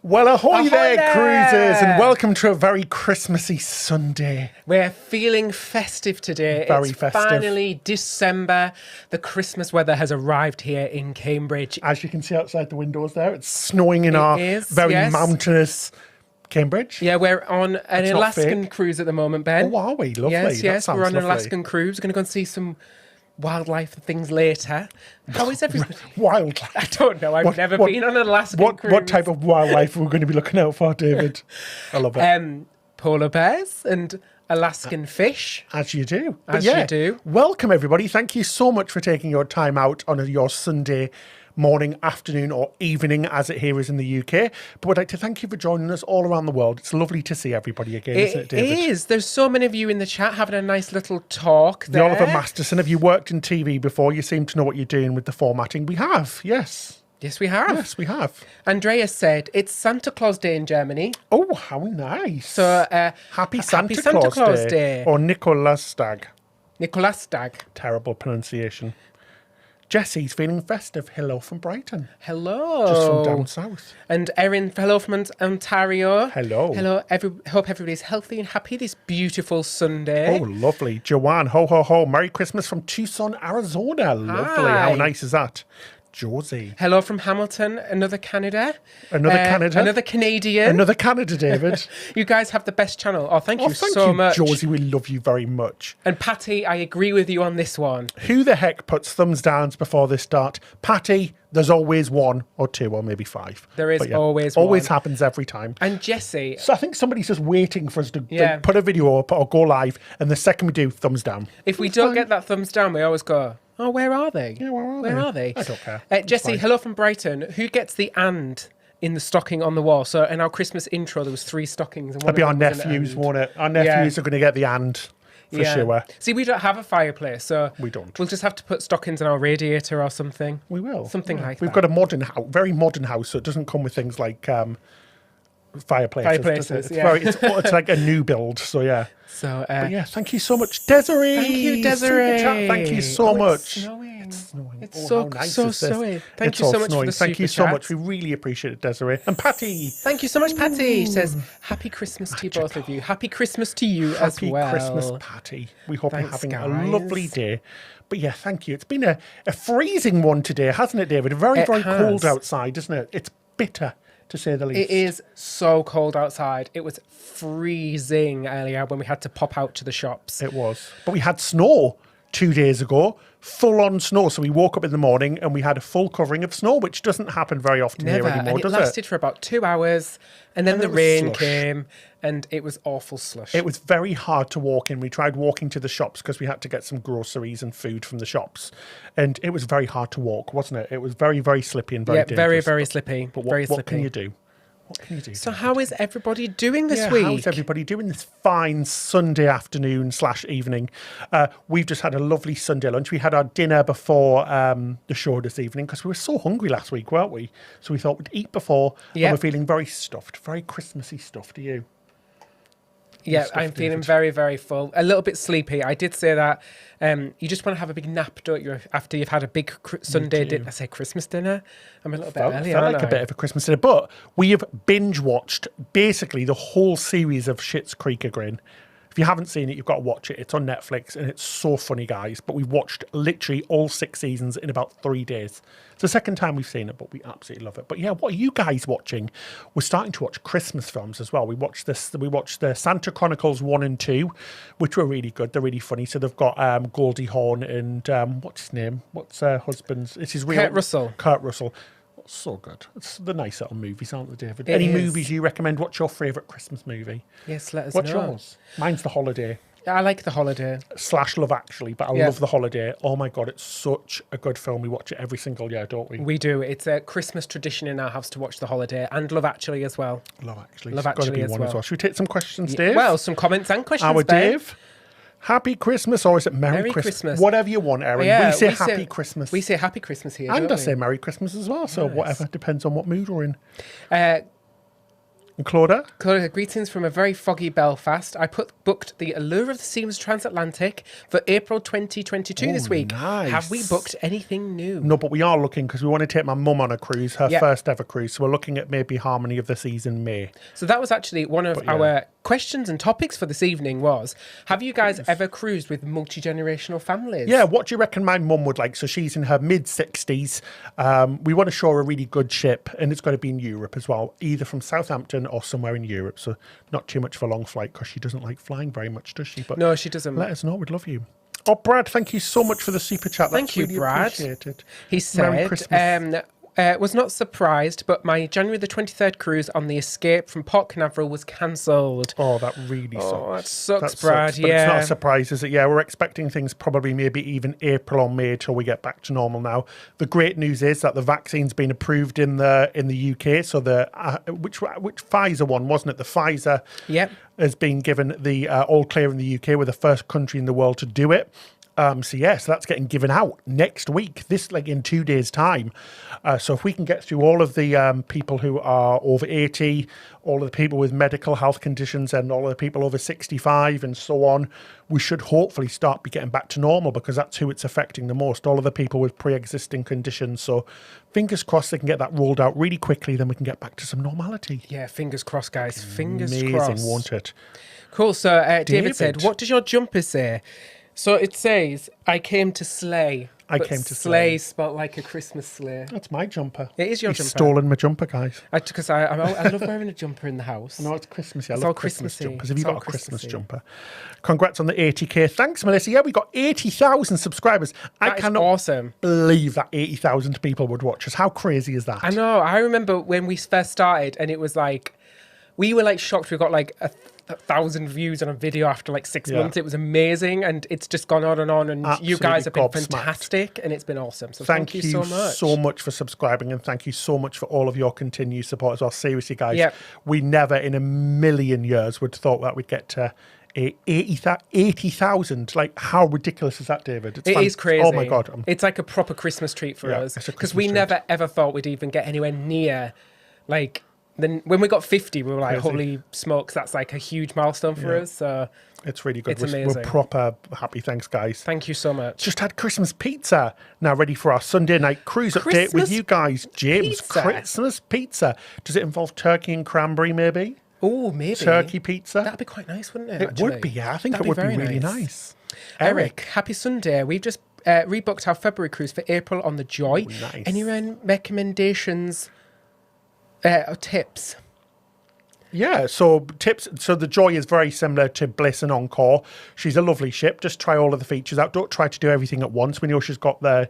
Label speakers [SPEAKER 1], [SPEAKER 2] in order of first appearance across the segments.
[SPEAKER 1] Well, ahoy there,
[SPEAKER 2] there,
[SPEAKER 1] cruisers, and welcome to a very Christmassy Sunday.
[SPEAKER 2] We're feeling festive today.
[SPEAKER 1] Very
[SPEAKER 2] it's
[SPEAKER 1] festive.
[SPEAKER 2] Finally December. The Christmas weather has arrived here in Cambridge.
[SPEAKER 1] As you can see outside the windows there, it's snowing in our very
[SPEAKER 2] yes.
[SPEAKER 1] mountainous Cambridge.
[SPEAKER 2] Yeah, we're on an
[SPEAKER 1] That's not
[SPEAKER 2] Alaskan
[SPEAKER 1] fake.
[SPEAKER 2] cruise at the moment, Ben.
[SPEAKER 1] Oh, are we? Lovely.
[SPEAKER 2] Yes,
[SPEAKER 1] That
[SPEAKER 2] yes,
[SPEAKER 1] sounds
[SPEAKER 2] we're on an
[SPEAKER 1] lovely.
[SPEAKER 2] Alaskan cruise. We're going to go and see some wildlife things later. How is everybody?
[SPEAKER 1] Wildlife.
[SPEAKER 2] I don't know. I've never been on an Alaskan cruise.
[SPEAKER 1] What type of wildlife are we going to be looking out for, David? I love it.
[SPEAKER 2] Polar bears and Alaskan fish.
[SPEAKER 1] As you do. But
[SPEAKER 2] As you do.
[SPEAKER 1] Welcome, everybody. Thank you so much for taking your time out on your Sunday morning, afternoon, or evening, as it here is in the UK. But we'd like to thank you for joining us all around the world. It's lovely to see everybody again, isn't it, David?
[SPEAKER 2] It is. There's so many of you in the chat having a nice little talk there.
[SPEAKER 1] The Oliver Masterson, have you worked in TV before? You seem to know what you're doing with the formatting. We have, yes.
[SPEAKER 2] Yes, we have.
[SPEAKER 1] Yes, we have.
[SPEAKER 2] Andreas said it's Santa Claus Day in Germany.
[SPEAKER 1] Oh, how nice.
[SPEAKER 2] So
[SPEAKER 1] Happy Santa Claus Day. Or Nikolastag.
[SPEAKER 2] Nikolastag.
[SPEAKER 1] Terrible pronunciation. Jesse's feeling festive. Hello from Brighton.
[SPEAKER 2] Hello.
[SPEAKER 1] Just from down south.
[SPEAKER 2] And Erin, hello from Ontario.
[SPEAKER 1] Hello.
[SPEAKER 2] Hello. Hope everybody's healthy and happy this beautiful Sunday.
[SPEAKER 1] Oh, lovely. Joanne, ho, ho, ho. Merry Christmas from Tucson, Arizona. Lovely.
[SPEAKER 2] Hi.
[SPEAKER 1] How nice is that? Josie.
[SPEAKER 2] Hello from Hamilton, another Canada.
[SPEAKER 1] Another Canada?
[SPEAKER 2] Another Canadian.
[SPEAKER 1] Another Canada, David.
[SPEAKER 2] You guys have the best channel. Oh, thank you
[SPEAKER 1] Thank
[SPEAKER 2] so
[SPEAKER 1] you,
[SPEAKER 2] much.
[SPEAKER 1] Josie. We love you very much.
[SPEAKER 2] And Patty, I agree with you on this one.
[SPEAKER 1] Who the heck puts thumbs downs before they start? Patty, there's always one or two or maybe five.
[SPEAKER 2] There is
[SPEAKER 1] But
[SPEAKER 2] always one.
[SPEAKER 1] Always happens every time.
[SPEAKER 2] And Jesse.
[SPEAKER 1] So I think somebody's just waiting for us to
[SPEAKER 2] Yeah.
[SPEAKER 1] put a video up or go live, and the second we do, thumbs down.
[SPEAKER 2] If we
[SPEAKER 1] It's
[SPEAKER 2] don't
[SPEAKER 1] fine.
[SPEAKER 2] get that thumbs down, we always go, oh, where are they?
[SPEAKER 1] Yeah, where are they? I don't care. It's
[SPEAKER 2] Jesse,
[SPEAKER 1] fine.
[SPEAKER 2] hello from Brighton. Who gets the and in the stocking on the wall? So in our Christmas intro, there was 3 stockings. And one
[SPEAKER 1] That'd be
[SPEAKER 2] of
[SPEAKER 1] our
[SPEAKER 2] them was an
[SPEAKER 1] nephews,
[SPEAKER 2] and.
[SPEAKER 1] won't it? Our nephews are going to get the and for sure.
[SPEAKER 2] See, we don't have a fireplace, so
[SPEAKER 1] We don't.
[SPEAKER 2] We'll just have to put stockings in our radiator or something.
[SPEAKER 1] We will.
[SPEAKER 2] Something like
[SPEAKER 1] We've
[SPEAKER 2] that.
[SPEAKER 1] got a modern house, very modern house, so it doesn't come with things like fireplaces. does it? It's like a new build, so yeah.
[SPEAKER 2] So,
[SPEAKER 1] But yeah, thank you so much, Desiree.
[SPEAKER 2] thank you, Desiree.
[SPEAKER 1] Super chat. Thank you so much.
[SPEAKER 2] It's snowing.
[SPEAKER 1] It's snowing.
[SPEAKER 2] It's
[SPEAKER 1] Oh,
[SPEAKER 2] so-
[SPEAKER 1] how nice
[SPEAKER 2] so
[SPEAKER 1] is this?
[SPEAKER 2] snowy. Thank
[SPEAKER 1] It's
[SPEAKER 2] you
[SPEAKER 1] all
[SPEAKER 2] so much for
[SPEAKER 1] snowing.
[SPEAKER 2] the
[SPEAKER 1] Thank you
[SPEAKER 2] super
[SPEAKER 1] so much.
[SPEAKER 2] chats.
[SPEAKER 1] We really appreciate it, Desiree. And Patty.
[SPEAKER 2] Thank you so much, Patty. She says, Happy Christmas to you, both of you. Happy Christmas to you as
[SPEAKER 1] Happy
[SPEAKER 2] well.
[SPEAKER 1] Christmas, Patty. We hope
[SPEAKER 2] Thanks,
[SPEAKER 1] you're having
[SPEAKER 2] guys.
[SPEAKER 1] a lovely day. But yeah, thank you. It's been a freezing one today, hasn't it, David? Very,
[SPEAKER 2] It
[SPEAKER 1] very
[SPEAKER 2] has.
[SPEAKER 1] cold outside, isn't it? It's bitter, to say the least.
[SPEAKER 2] It is so cold outside. It was freezing earlier when we had to pop out to the shops.
[SPEAKER 1] It was. But we had snow 2 days ago, full on snow. So we woke up in the morning and we had a full covering of snow, which doesn't happen very often
[SPEAKER 2] Never.
[SPEAKER 1] here anymore,
[SPEAKER 2] And it
[SPEAKER 1] does
[SPEAKER 2] lasted for about 2 hours, and then
[SPEAKER 1] And
[SPEAKER 2] the
[SPEAKER 1] it was
[SPEAKER 2] rain
[SPEAKER 1] slush.
[SPEAKER 2] came, and it was awful slush.
[SPEAKER 1] It was very hard to walk in. We tried walking to the shops because we had to get some groceries and food from the shops. And it was very hard to walk, wasn't it? It was very, very slippy and very dangerous.
[SPEAKER 2] very, very slippy.
[SPEAKER 1] But
[SPEAKER 2] very
[SPEAKER 1] what
[SPEAKER 2] slippy.
[SPEAKER 1] can you do? What can you do?
[SPEAKER 2] So how is everybody doing this
[SPEAKER 1] Yeah,
[SPEAKER 2] week?
[SPEAKER 1] how's everybody doing this fine Sunday afternoon / evening? We've just had a lovely Sunday lunch. We had our dinner before the show this evening because we were so hungry last week, weren't we? So we thought we'd eat before.
[SPEAKER 2] Yep.
[SPEAKER 1] And we're feeling very stuffed, very Christmassy stuffed. Are you?
[SPEAKER 2] Yeah,
[SPEAKER 1] stuff,
[SPEAKER 2] I'm feeling
[SPEAKER 1] David.
[SPEAKER 2] very, very full. A little bit sleepy. I did say that you just want to have a big nap, don't you, after you've had a big Sunday dinner. I say Christmas dinner. I'm a little bit early,
[SPEAKER 1] Felt
[SPEAKER 2] aren't
[SPEAKER 1] like a
[SPEAKER 2] I?
[SPEAKER 1] bit of a Christmas dinner. But we have binge watched basically the whole series of Schitt's Creek again. If you haven't seen it, you've got to watch it. It's on Netflix and it's so funny, guys. But we've watched literally all 6 seasons in about 3 days. It's the second time we've seen it, but we absolutely love it. But yeah, what are you guys watching? We're starting to watch Christmas films as well. We watched the Santa Chronicles 1 and 2, which were really good. They're really funny. So they've got Goldie Hawn and what's his name? What's her husband's? It's his real
[SPEAKER 2] Kurt Russell.
[SPEAKER 1] Kurt Russell. So good. It's the nice little movies, aren't they, David?
[SPEAKER 2] It
[SPEAKER 1] Any
[SPEAKER 2] is.
[SPEAKER 1] movies you recommend? What's your favourite Christmas movie?
[SPEAKER 2] Yes, let us
[SPEAKER 1] What's
[SPEAKER 2] know.
[SPEAKER 1] yours? Mine's The Holiday
[SPEAKER 2] I like The Holiday.
[SPEAKER 1] / Love Actually, but I
[SPEAKER 2] Yeah.
[SPEAKER 1] love The Holiday. Oh my God, it's such a good film. We watch it every single year, don't we?
[SPEAKER 2] We do. It's a Christmas tradition in our house to watch The Holiday and Love Actually as well.
[SPEAKER 1] Love Actually.
[SPEAKER 2] Love
[SPEAKER 1] It's gotta
[SPEAKER 2] Actually
[SPEAKER 1] be
[SPEAKER 2] as
[SPEAKER 1] one
[SPEAKER 2] well.
[SPEAKER 1] Should we take some questions, Dave?
[SPEAKER 2] Well, some comments and questions,
[SPEAKER 1] Our
[SPEAKER 2] Ben.
[SPEAKER 1] Dave. Happy Christmas, or is it Merry Christmas? Whatever you want, Erin.
[SPEAKER 2] Yeah,
[SPEAKER 1] we say Happy Christmas.
[SPEAKER 2] We say Happy Christmas here,
[SPEAKER 1] and
[SPEAKER 2] don't
[SPEAKER 1] I
[SPEAKER 2] we?
[SPEAKER 1] say Merry Christmas as well. So
[SPEAKER 2] Nice.
[SPEAKER 1] whatever, depends on what mood we're in. And Claudia?
[SPEAKER 2] Claudia, greetings from a very foggy Belfast. I booked the Allure of the Seas Transatlantic for April 2022 this week.
[SPEAKER 1] Nice.
[SPEAKER 2] Have we booked anything new?
[SPEAKER 1] No, but we are looking because we want to take my mum on a cruise, her first ever cruise. So we're looking at maybe Harmony of the Seas in May.
[SPEAKER 2] So that was actually one of our questions and topics for this evening was, have you guys ever cruised with multi-generational families?
[SPEAKER 1] Yeah, what do you reckon my mum would like? So she's in her mid-60s. We want to show her a really good ship, and it's got to be in Europe as well, either from Southampton or somewhere in Europe. So not too much of a long flight because she doesn't like flying very much, does she? But
[SPEAKER 2] no, she doesn't.
[SPEAKER 1] Let us know. We'd love you. Oh, Brad, thank you so much for the super chat.
[SPEAKER 2] Thank you,
[SPEAKER 1] really
[SPEAKER 2] Brad.
[SPEAKER 1] Appreciated.
[SPEAKER 2] He
[SPEAKER 1] Merry Christmas.
[SPEAKER 2] said, was not surprised, but my January the 23rd cruise on the Escape from Port Canaveral was cancelled.
[SPEAKER 1] Oh, that really sucks.
[SPEAKER 2] Oh, that sucks, Brad.
[SPEAKER 1] But it's not a surprise, is it? Yeah, we're expecting things probably maybe even April or May till we get back to normal now. The great news is that the vaccine's been approved in the UK. So the which Pfizer one, wasn't it? The Pfizer has been given the all clear in the UK. We're the first country in the world to do it. So that's getting given out next week, in 2 days' time. So if we can get through all of the people who are over 80, all of the people with medical health conditions and all of the people over 65 and so on, we should hopefully be getting back to normal because that's who it's affecting the most, all of the people with pre-existing conditions. So fingers crossed they can get that rolled out really quickly, then we can get back to some normality.
[SPEAKER 2] Yeah, fingers crossed, guys. Fingers
[SPEAKER 1] crossed. Amazing, won't it?
[SPEAKER 2] Cool. So David said, what does your jumper say? So it says, I came to slay.
[SPEAKER 1] I came to
[SPEAKER 2] slay. Spelled like a Christmas sleigh.
[SPEAKER 1] That's my jumper.
[SPEAKER 2] It is your
[SPEAKER 1] He's
[SPEAKER 2] jumper.
[SPEAKER 1] stolen my jumper, guys.
[SPEAKER 2] Because I love wearing a jumper in the house.
[SPEAKER 1] I know it's Christmassy. I
[SPEAKER 2] It's
[SPEAKER 1] love
[SPEAKER 2] all
[SPEAKER 1] Christmas
[SPEAKER 2] Christmassy.
[SPEAKER 1] jumpers. Have you
[SPEAKER 2] It's all
[SPEAKER 1] got a Christmas
[SPEAKER 2] Christmassy.
[SPEAKER 1] jumper? Congrats on the 80k. Thanks, Melissa. Yeah, we got 80,000 subscribers. I
[SPEAKER 2] That is
[SPEAKER 1] cannot
[SPEAKER 2] awesome.
[SPEAKER 1] believe that 80,000 people would watch us. How crazy is that?
[SPEAKER 2] I know. I remember when we first started and it was like, we were like shocked. We got like 1,000 views on a video after like 6 months. It was amazing, and it's just gone on, and
[SPEAKER 1] Absolutely
[SPEAKER 2] you guys have been
[SPEAKER 1] gobsmacked.
[SPEAKER 2] fantastic, and it's been awesome. So
[SPEAKER 1] Thank
[SPEAKER 2] you so much
[SPEAKER 1] for subscribing, and thank you so much for all of your continued support as well. Seriously, guys,
[SPEAKER 2] Yep.
[SPEAKER 1] we never in a million years would have thought that we'd get to 80,000. Like, how ridiculous is that, David?
[SPEAKER 2] It is crazy.
[SPEAKER 1] Oh my God.
[SPEAKER 2] It's like a proper Christmas treat for us,
[SPEAKER 1] it's a
[SPEAKER 2] because
[SPEAKER 1] Christmas
[SPEAKER 2] we
[SPEAKER 1] treat.
[SPEAKER 2] never ever thought we'd even get anywhere near like. Then when we got 50, we were like,
[SPEAKER 1] Crazy.
[SPEAKER 2] holy smokes, that's like a huge milestone for us. So
[SPEAKER 1] It's really good.
[SPEAKER 2] It's amazing.
[SPEAKER 1] We're proper happy. Thanks, guys.
[SPEAKER 2] Thank you so much.
[SPEAKER 1] Just had Christmas pizza. Now ready for our Sunday night cruise update with you guys. James,
[SPEAKER 2] pizza.
[SPEAKER 1] Christmas pizza. Does it involve turkey and cranberry, maybe?
[SPEAKER 2] Oh, maybe.
[SPEAKER 1] Turkey pizza?
[SPEAKER 2] That'd be quite nice, wouldn't it?
[SPEAKER 1] It would be, yeah. I think
[SPEAKER 2] That'd
[SPEAKER 1] it would be
[SPEAKER 2] very
[SPEAKER 1] really nice.
[SPEAKER 2] Eric, happy Sunday. We've just rebooked our February cruise for April on the Joy.
[SPEAKER 1] Oh, nice.
[SPEAKER 2] Any recommendations or tips?
[SPEAKER 1] Yeah, so tips. So the Joy is very similar to Bliss and Encore. She's a lovely ship. Just try all of the features out. Don't try to do everything at once. We know she's got the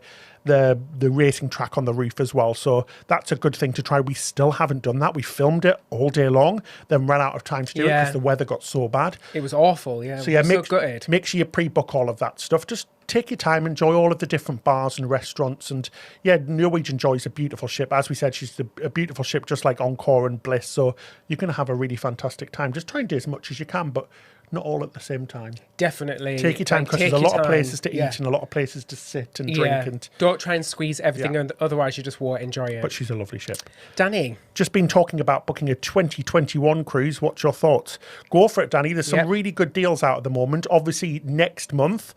[SPEAKER 1] racing track on the roof as well. So that's a good thing to try. We still haven't done that. We filmed it all day long, then ran out of time to do it because the weather got so bad.
[SPEAKER 2] It was awful, yeah.
[SPEAKER 1] So yeah,
[SPEAKER 2] gutted.
[SPEAKER 1] make sure you pre-book all of that stuff. Just take your time, enjoy all of the different bars and restaurants. And yeah, Norwegian Joy is a beautiful ship. As we said, she's a beautiful ship, just like Encore and Bliss. So you're going to have a really fantastic time. Just try and do as much as you can, but not all at the same time.
[SPEAKER 2] Definitely.
[SPEAKER 1] Take your time, because there's a lot of places to eat and a lot of places to sit and drink. And
[SPEAKER 2] don't try and squeeze everything, and otherwise you just won't enjoy it.
[SPEAKER 1] But she's a lovely ship.
[SPEAKER 2] Danny.
[SPEAKER 1] Just been talking about booking a 2021 cruise. What's your thoughts? Go for it, Danny. There's some really good deals out at the moment. Obviously, next month,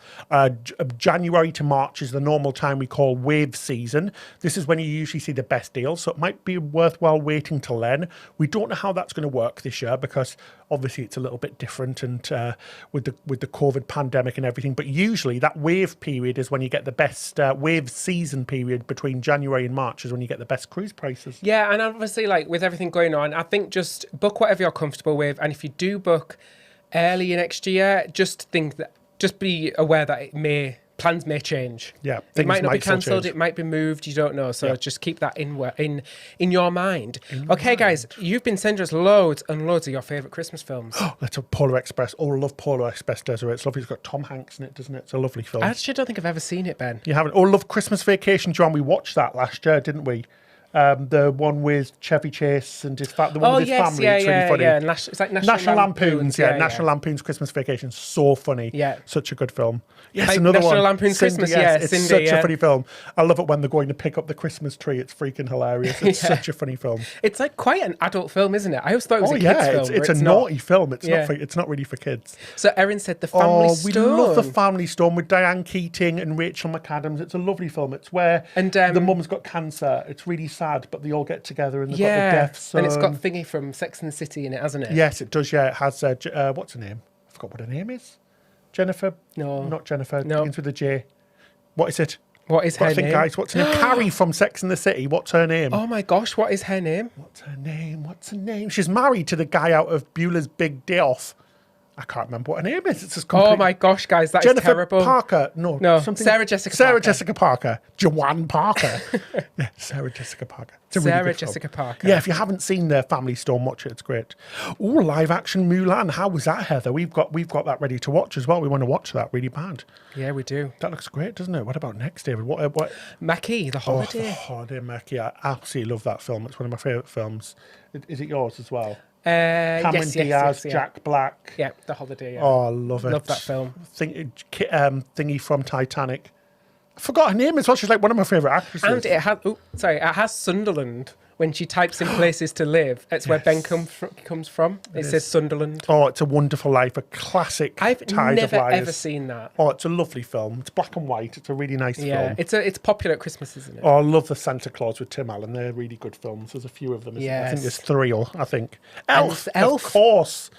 [SPEAKER 1] January to March is the normal time we call wave season. This is when you usually see the best deals, so it might be worthwhile waiting till then. We don't know how that's going to work this year because obviously it's a little bit different and with the COVID pandemic and everything. But usually that wave period is when you get the best wave season period between January and March is when you get the best cruise prices.
[SPEAKER 2] Yeah, and obviously, like with everything going on, I think just book whatever you're comfortable with. And if you do book early next year, just be aware that plans may change.
[SPEAKER 1] Yeah,
[SPEAKER 2] it might not be cancelled. It might be moved. You don't know. So just keep that in your mind. Okay, guys, you've been sending us loads and loads of your favourite Christmas films.
[SPEAKER 1] Let's have Polar Express. Oh, I love Polar Express, Desiree. It's lovely. It's got Tom Hanks in it, doesn't it? It's a lovely film.
[SPEAKER 2] I actually don't think I've ever seen it, Ben.
[SPEAKER 1] You haven't? Oh, love Christmas Vacation, John. We watched that last year, didn't we? The one with Chevy Chase and the one with his family. It's really funny.
[SPEAKER 2] Yeah. It's like
[SPEAKER 1] National Lampoon's, National Lampoon's Christmas Vacation. So funny.
[SPEAKER 2] Yeah.
[SPEAKER 1] Such a good film. Yes,
[SPEAKER 2] Like
[SPEAKER 1] another
[SPEAKER 2] National
[SPEAKER 1] one.
[SPEAKER 2] Lampoon's
[SPEAKER 1] Cindy,
[SPEAKER 2] Christmas,
[SPEAKER 1] yes.
[SPEAKER 2] Cindy,
[SPEAKER 1] It's such a funny film. I love it when they're going to pick up the Christmas tree. It's freaking hilarious. It's such a funny film.
[SPEAKER 2] It's like quite an adult film, isn't it? I always thought it was a kid's film.
[SPEAKER 1] It's a naughty film. It's not really for kids.
[SPEAKER 2] So Erin said The Family Stone.
[SPEAKER 1] We love The Family Stone with Diane Keating and Rachel McAdams. It's a lovely film. It's where the mum's got cancer. It's really sad, but they all get together and they've got the deaf son.
[SPEAKER 2] And it's got Thingy from Sex and the City in it, hasn't it?
[SPEAKER 1] Yes, it does. Yeah, it has. What's her name? I forgot what her name is. Jennifer?
[SPEAKER 2] No.
[SPEAKER 1] Not Jennifer.
[SPEAKER 2] No.
[SPEAKER 1] Begins with a J. What is it?
[SPEAKER 2] What is her name?
[SPEAKER 1] Guys, what's her name? Carrie from Sex and the City. What's her name?
[SPEAKER 2] Oh my gosh, what is her name?
[SPEAKER 1] What's her name? She's married to the guy out of Beulah's Big Day Off. I can't remember what her name is. It's just
[SPEAKER 2] Oh my gosh, guys, that's terrible.
[SPEAKER 1] Parker. No.
[SPEAKER 2] Sarah Jessica
[SPEAKER 1] Parker. Joanne Parker. Yeah, Sarah Jessica Parker. It's a really
[SPEAKER 2] Sarah
[SPEAKER 1] good
[SPEAKER 2] Jessica
[SPEAKER 1] film.
[SPEAKER 2] Parker.
[SPEAKER 1] Yeah, if you haven't seen The Family Stone, watch it. It's great. Oh, live action Mulan. How was that, Heather? We've got that ready to watch as well. We want to watch that really bad.
[SPEAKER 2] Yeah, we do.
[SPEAKER 1] That looks great, doesn't it? What about next, David? What?
[SPEAKER 2] Mackie, The Holiday.
[SPEAKER 1] The Holiday, Mackie. I absolutely love that film. It's one of my favourite films. Is it yours as well? Cameron Diaz, Jack Black.
[SPEAKER 2] Yeah, The Holiday. Yeah.
[SPEAKER 1] Oh, I love it.
[SPEAKER 2] Love that film.
[SPEAKER 1] Thingy from Titanic. I forgot her name as well. She's like one of my favourite actresses.
[SPEAKER 2] And it has Sunderland. When she types in places to live, it's where Ben comes from. It says Sunderland.
[SPEAKER 1] Oh, It's a Wonderful Life, a classic.
[SPEAKER 2] I've never ever seen that.
[SPEAKER 1] Oh, it's a lovely film. It's black and white. It's a really nice film.
[SPEAKER 2] Yeah, it's popular at Christmas, isn't it?
[SPEAKER 1] Oh, I love the Santa Claus with Tim Allen. They're really good films. There's a few of them. I think there's 3 I think. Elf, of course.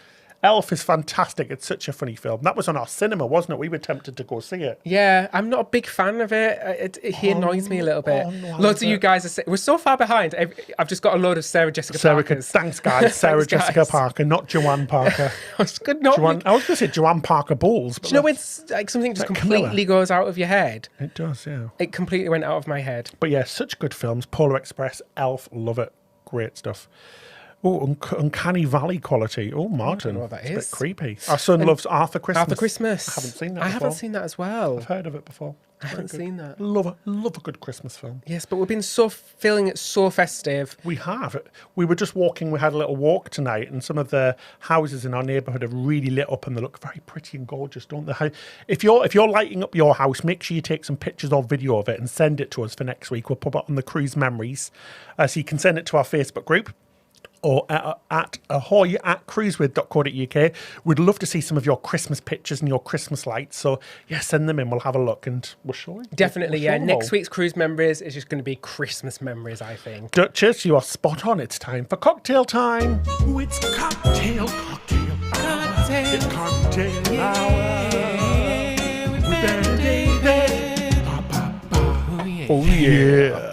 [SPEAKER 1] Elf is fantastic. It's such a funny film. That was on our cinema, wasn't it? We were tempted to go see it.
[SPEAKER 2] Yeah, I'm not a big fan of it. He annoys me a little bit. Loads of you guys are... We're so far behind. I've just got a load of Sarah Jessica Parkers.
[SPEAKER 1] Thanks, guys. Sarah Jessica Parker, not Joanne Parker.
[SPEAKER 2] I was going to
[SPEAKER 1] say Joanne Parker Bowles.
[SPEAKER 2] Do you know when like something just completely goes out of your head?
[SPEAKER 1] It does, yeah.
[SPEAKER 2] It completely went out of my head.
[SPEAKER 1] But yeah, such good films. Polar Express, Elf, love it. Great stuff. Oh, Uncanny Valley quality. Oh, Martin.
[SPEAKER 2] I don't know what that is.
[SPEAKER 1] It's a bit creepy. Our son loves Arthur Christmas.
[SPEAKER 2] Arthur Christmas.
[SPEAKER 1] I haven't seen that
[SPEAKER 2] I
[SPEAKER 1] before.
[SPEAKER 2] haven't seen that as well.
[SPEAKER 1] I've heard of it before.
[SPEAKER 2] I haven't seen that.
[SPEAKER 1] Love a good Christmas film.
[SPEAKER 2] Yes, but we've been feeling it so festive.
[SPEAKER 1] We have. We were just walking. We had a little walk tonight, and some of the houses in our neighbourhood are really lit up, and they look very pretty and gorgeous, don't they? If you're lighting up your house, make sure you take some pictures or video of it and send it to us for next week. We'll put it on the Cruise Memories, so you can send it to our Facebook group. Or at Ahoy at cruisewith.co.uk. We'd love to see some of your Christmas pictures and your Christmas lights. So, yeah, send them in. We'll have a look and we'll show you.
[SPEAKER 2] Definitely,
[SPEAKER 1] we'll
[SPEAKER 2] Next week's Cruise Memories is just going to be Christmas memories, I think.
[SPEAKER 1] Duchess, you are spot on. It's time for cocktail time. Ooh, it's cocktail hour. It's cocktail hour. With David. Oh, yeah.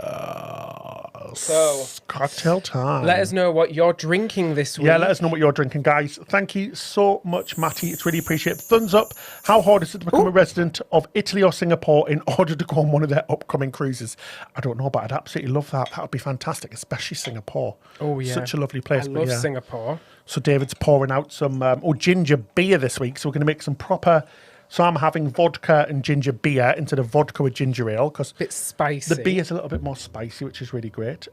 [SPEAKER 2] So,
[SPEAKER 1] cocktail time.
[SPEAKER 2] Let us know what you're drinking this week.
[SPEAKER 1] Yeah, let us know what you're drinking, guys. Thank you so much, Matty. It's really appreciated. Thumbs up. How hard is it to become a resident of Italy or Singapore in order to go on one of their upcoming cruises? I don't know, but I'd absolutely love that. That would be fantastic, especially Singapore.
[SPEAKER 2] Oh, yeah.
[SPEAKER 1] Such a lovely place.
[SPEAKER 2] I love Singapore.
[SPEAKER 1] So David's pouring out some ginger beer this week. So we're going to make some proper... So I'm having vodka and ginger beer instead of vodka with ginger ale because
[SPEAKER 2] bit spicy.
[SPEAKER 1] The beer's a little bit more spicy, which is really great.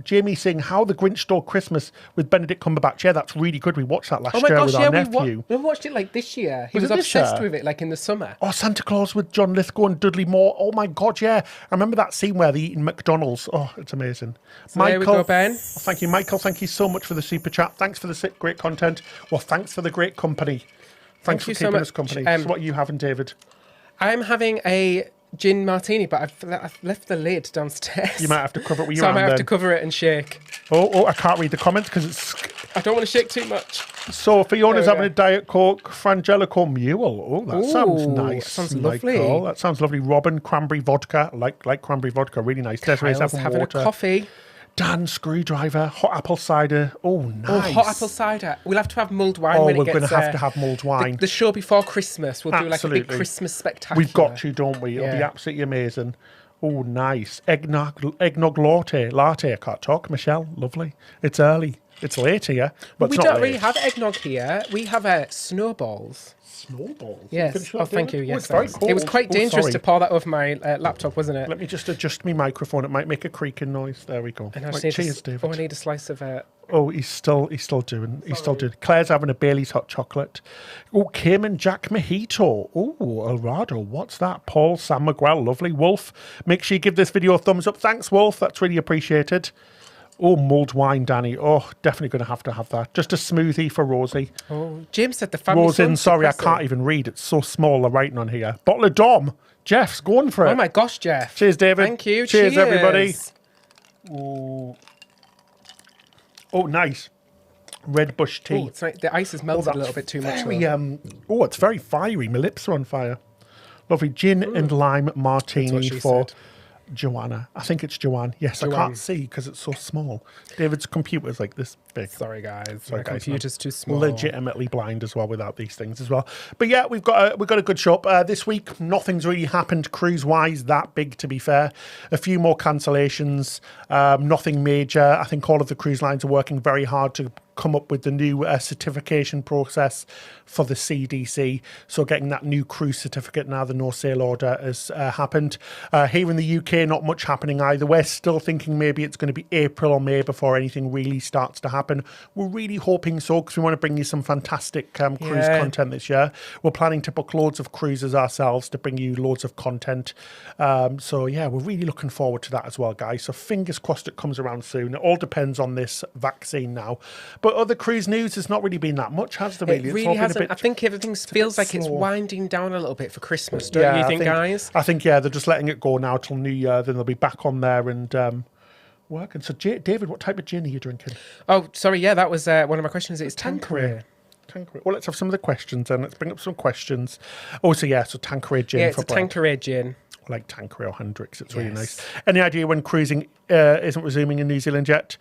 [SPEAKER 1] Jamie saying How the Grinch Stole Christmas with Benedict Cumberbatch. Yeah, that's really good. We watched that last year with our nephew.
[SPEAKER 2] We watched it like this year. He was obsessed with it, like in the summer.
[SPEAKER 1] Oh, Santa Claus with John Lithgow and Dudley Moore. Oh my God, yeah. I remember that scene where they're eating McDonald's. Oh, it's amazing.
[SPEAKER 2] So Michael, there we go, Ben.
[SPEAKER 1] Thank you, Michael. Thank you so much for the super chat. Thanks for the great content. Well, thanks for the great company. Thanks for keeping us company. So what are you having, David?
[SPEAKER 2] I'm having a gin martini, but I've left the lid downstairs.
[SPEAKER 1] You might have to cover it with your
[SPEAKER 2] hand. So I might have
[SPEAKER 1] then.
[SPEAKER 2] to cover it and shake.
[SPEAKER 1] Oh, I can't read the comments because it's...
[SPEAKER 2] I don't want to shake too much.
[SPEAKER 1] So Fiona's having a Diet Coke, Frangelico Mule. Oh, that sounds nice.
[SPEAKER 2] That sounds lovely.
[SPEAKER 1] That sounds lovely. Robin, cranberry vodka. Like cranberry vodka, really nice. Desiree's having water.
[SPEAKER 2] A coffee.
[SPEAKER 1] Dan, screwdriver, hot apple cider. Oh, nice.
[SPEAKER 2] Oh, hot apple cider. We'll have to have mulled wine when it gets...
[SPEAKER 1] we're going to have mulled wine.
[SPEAKER 2] The show before Christmas. We'll do like a big Christmas spectacular.
[SPEAKER 1] We've got to, don't we? It'll be absolutely amazing. Oh, nice. Eggnog latte. I can't talk, Michelle. Lovely. It's early. It's late here. But
[SPEAKER 2] We
[SPEAKER 1] it's not
[SPEAKER 2] don't
[SPEAKER 1] late.
[SPEAKER 2] really have eggnog here. We have snowballs.
[SPEAKER 1] Snowballs?
[SPEAKER 2] Yes. Oh, thank you. Yes,
[SPEAKER 1] it's very
[SPEAKER 2] thanks.
[SPEAKER 1] cold.
[SPEAKER 2] It was quite dangerous
[SPEAKER 1] sorry.
[SPEAKER 2] to pour that over my laptop, wasn't it?
[SPEAKER 1] Let me just adjust my microphone. It might make a creaking noise. There we go.
[SPEAKER 2] And I
[SPEAKER 1] Right,
[SPEAKER 2] just need
[SPEAKER 1] cheers, David.
[SPEAKER 2] I need a slice of.
[SPEAKER 1] Oh, he's still doing. Claire's having a Bailey's hot chocolate. Oh, Kim and Jack Mojito. Oh, Elrado. What's that? Paul, Sam Miguel, lovely. Wolf, make sure you give this video a thumbs up. Thanks, Wolf. That's really appreciated. Oh, mulled wine, Danny. Oh, definitely going to have that. Just a smoothie for Rosie.
[SPEAKER 2] Oh, James said the family.
[SPEAKER 1] Rosin, sorry, I can't even read. It's so small, the writing on here. Bottle of Dom. Jeff's going for it.
[SPEAKER 2] Oh my gosh, Jeff.
[SPEAKER 1] Cheers, David.
[SPEAKER 2] Thank you.
[SPEAKER 1] Cheers, everybody. Oh, nice. Red Bush tea.
[SPEAKER 2] Oh, it's like the ice has melted a little bit too much.
[SPEAKER 1] Very,
[SPEAKER 2] though.
[SPEAKER 1] it's very fiery. My lips are on fire. Lovely gin and lime martini
[SPEAKER 2] she
[SPEAKER 1] for
[SPEAKER 2] said.
[SPEAKER 1] Joanna. I think it's Joanne. Yes, I
[SPEAKER 2] Joanne.
[SPEAKER 1] can't see because it's so small. David's computer's like this big.
[SPEAKER 2] Sorry, guys.
[SPEAKER 1] Sorry,
[SPEAKER 2] My
[SPEAKER 1] guys,
[SPEAKER 2] computer's too small.
[SPEAKER 1] Legitimately blind as well without these things as well. But yeah, we've got a good show up this week. Nothing's really happened cruise wise that big, to be fair. A few more cancellations. Nothing major. I think all of the cruise lines are working very hard to come up with the new certification process for the CDC. So getting that new cruise certificate now, the no sail order has happened. Here in the UK, not much happening either. We're still thinking maybe it's going to be April or May before anything really starts to happen. We're really hoping so because we want to bring you some fantastic cruise content this year. We're planning to book loads of cruises ourselves to bring you loads of content. So yeah, we're really looking forward to that as well, guys. So fingers crossed it comes around soon. It all depends on this vaccine now. But other cruise news has not really been that much, has there really?
[SPEAKER 2] It really hasn't. I think everything feels like it's winding down a little bit for Christmas, don't you think, guys?
[SPEAKER 1] I think, yeah, they're just letting it go now till New Year. Then they'll be back on there and working. So, David, what type of gin are you drinking?
[SPEAKER 2] Oh, sorry. Yeah, that was one of my questions. It's Tanqueray.
[SPEAKER 1] Well, let's have some of the questions then. Let's bring up some questions. Oh, so Tanqueray gin.
[SPEAKER 2] Yeah, it's
[SPEAKER 1] for
[SPEAKER 2] a
[SPEAKER 1] Brad.
[SPEAKER 2] Tanqueray gin.
[SPEAKER 1] Like Tanqueray or Hendrix. It's really nice. Any idea when cruising isn't resuming in New Zealand yet?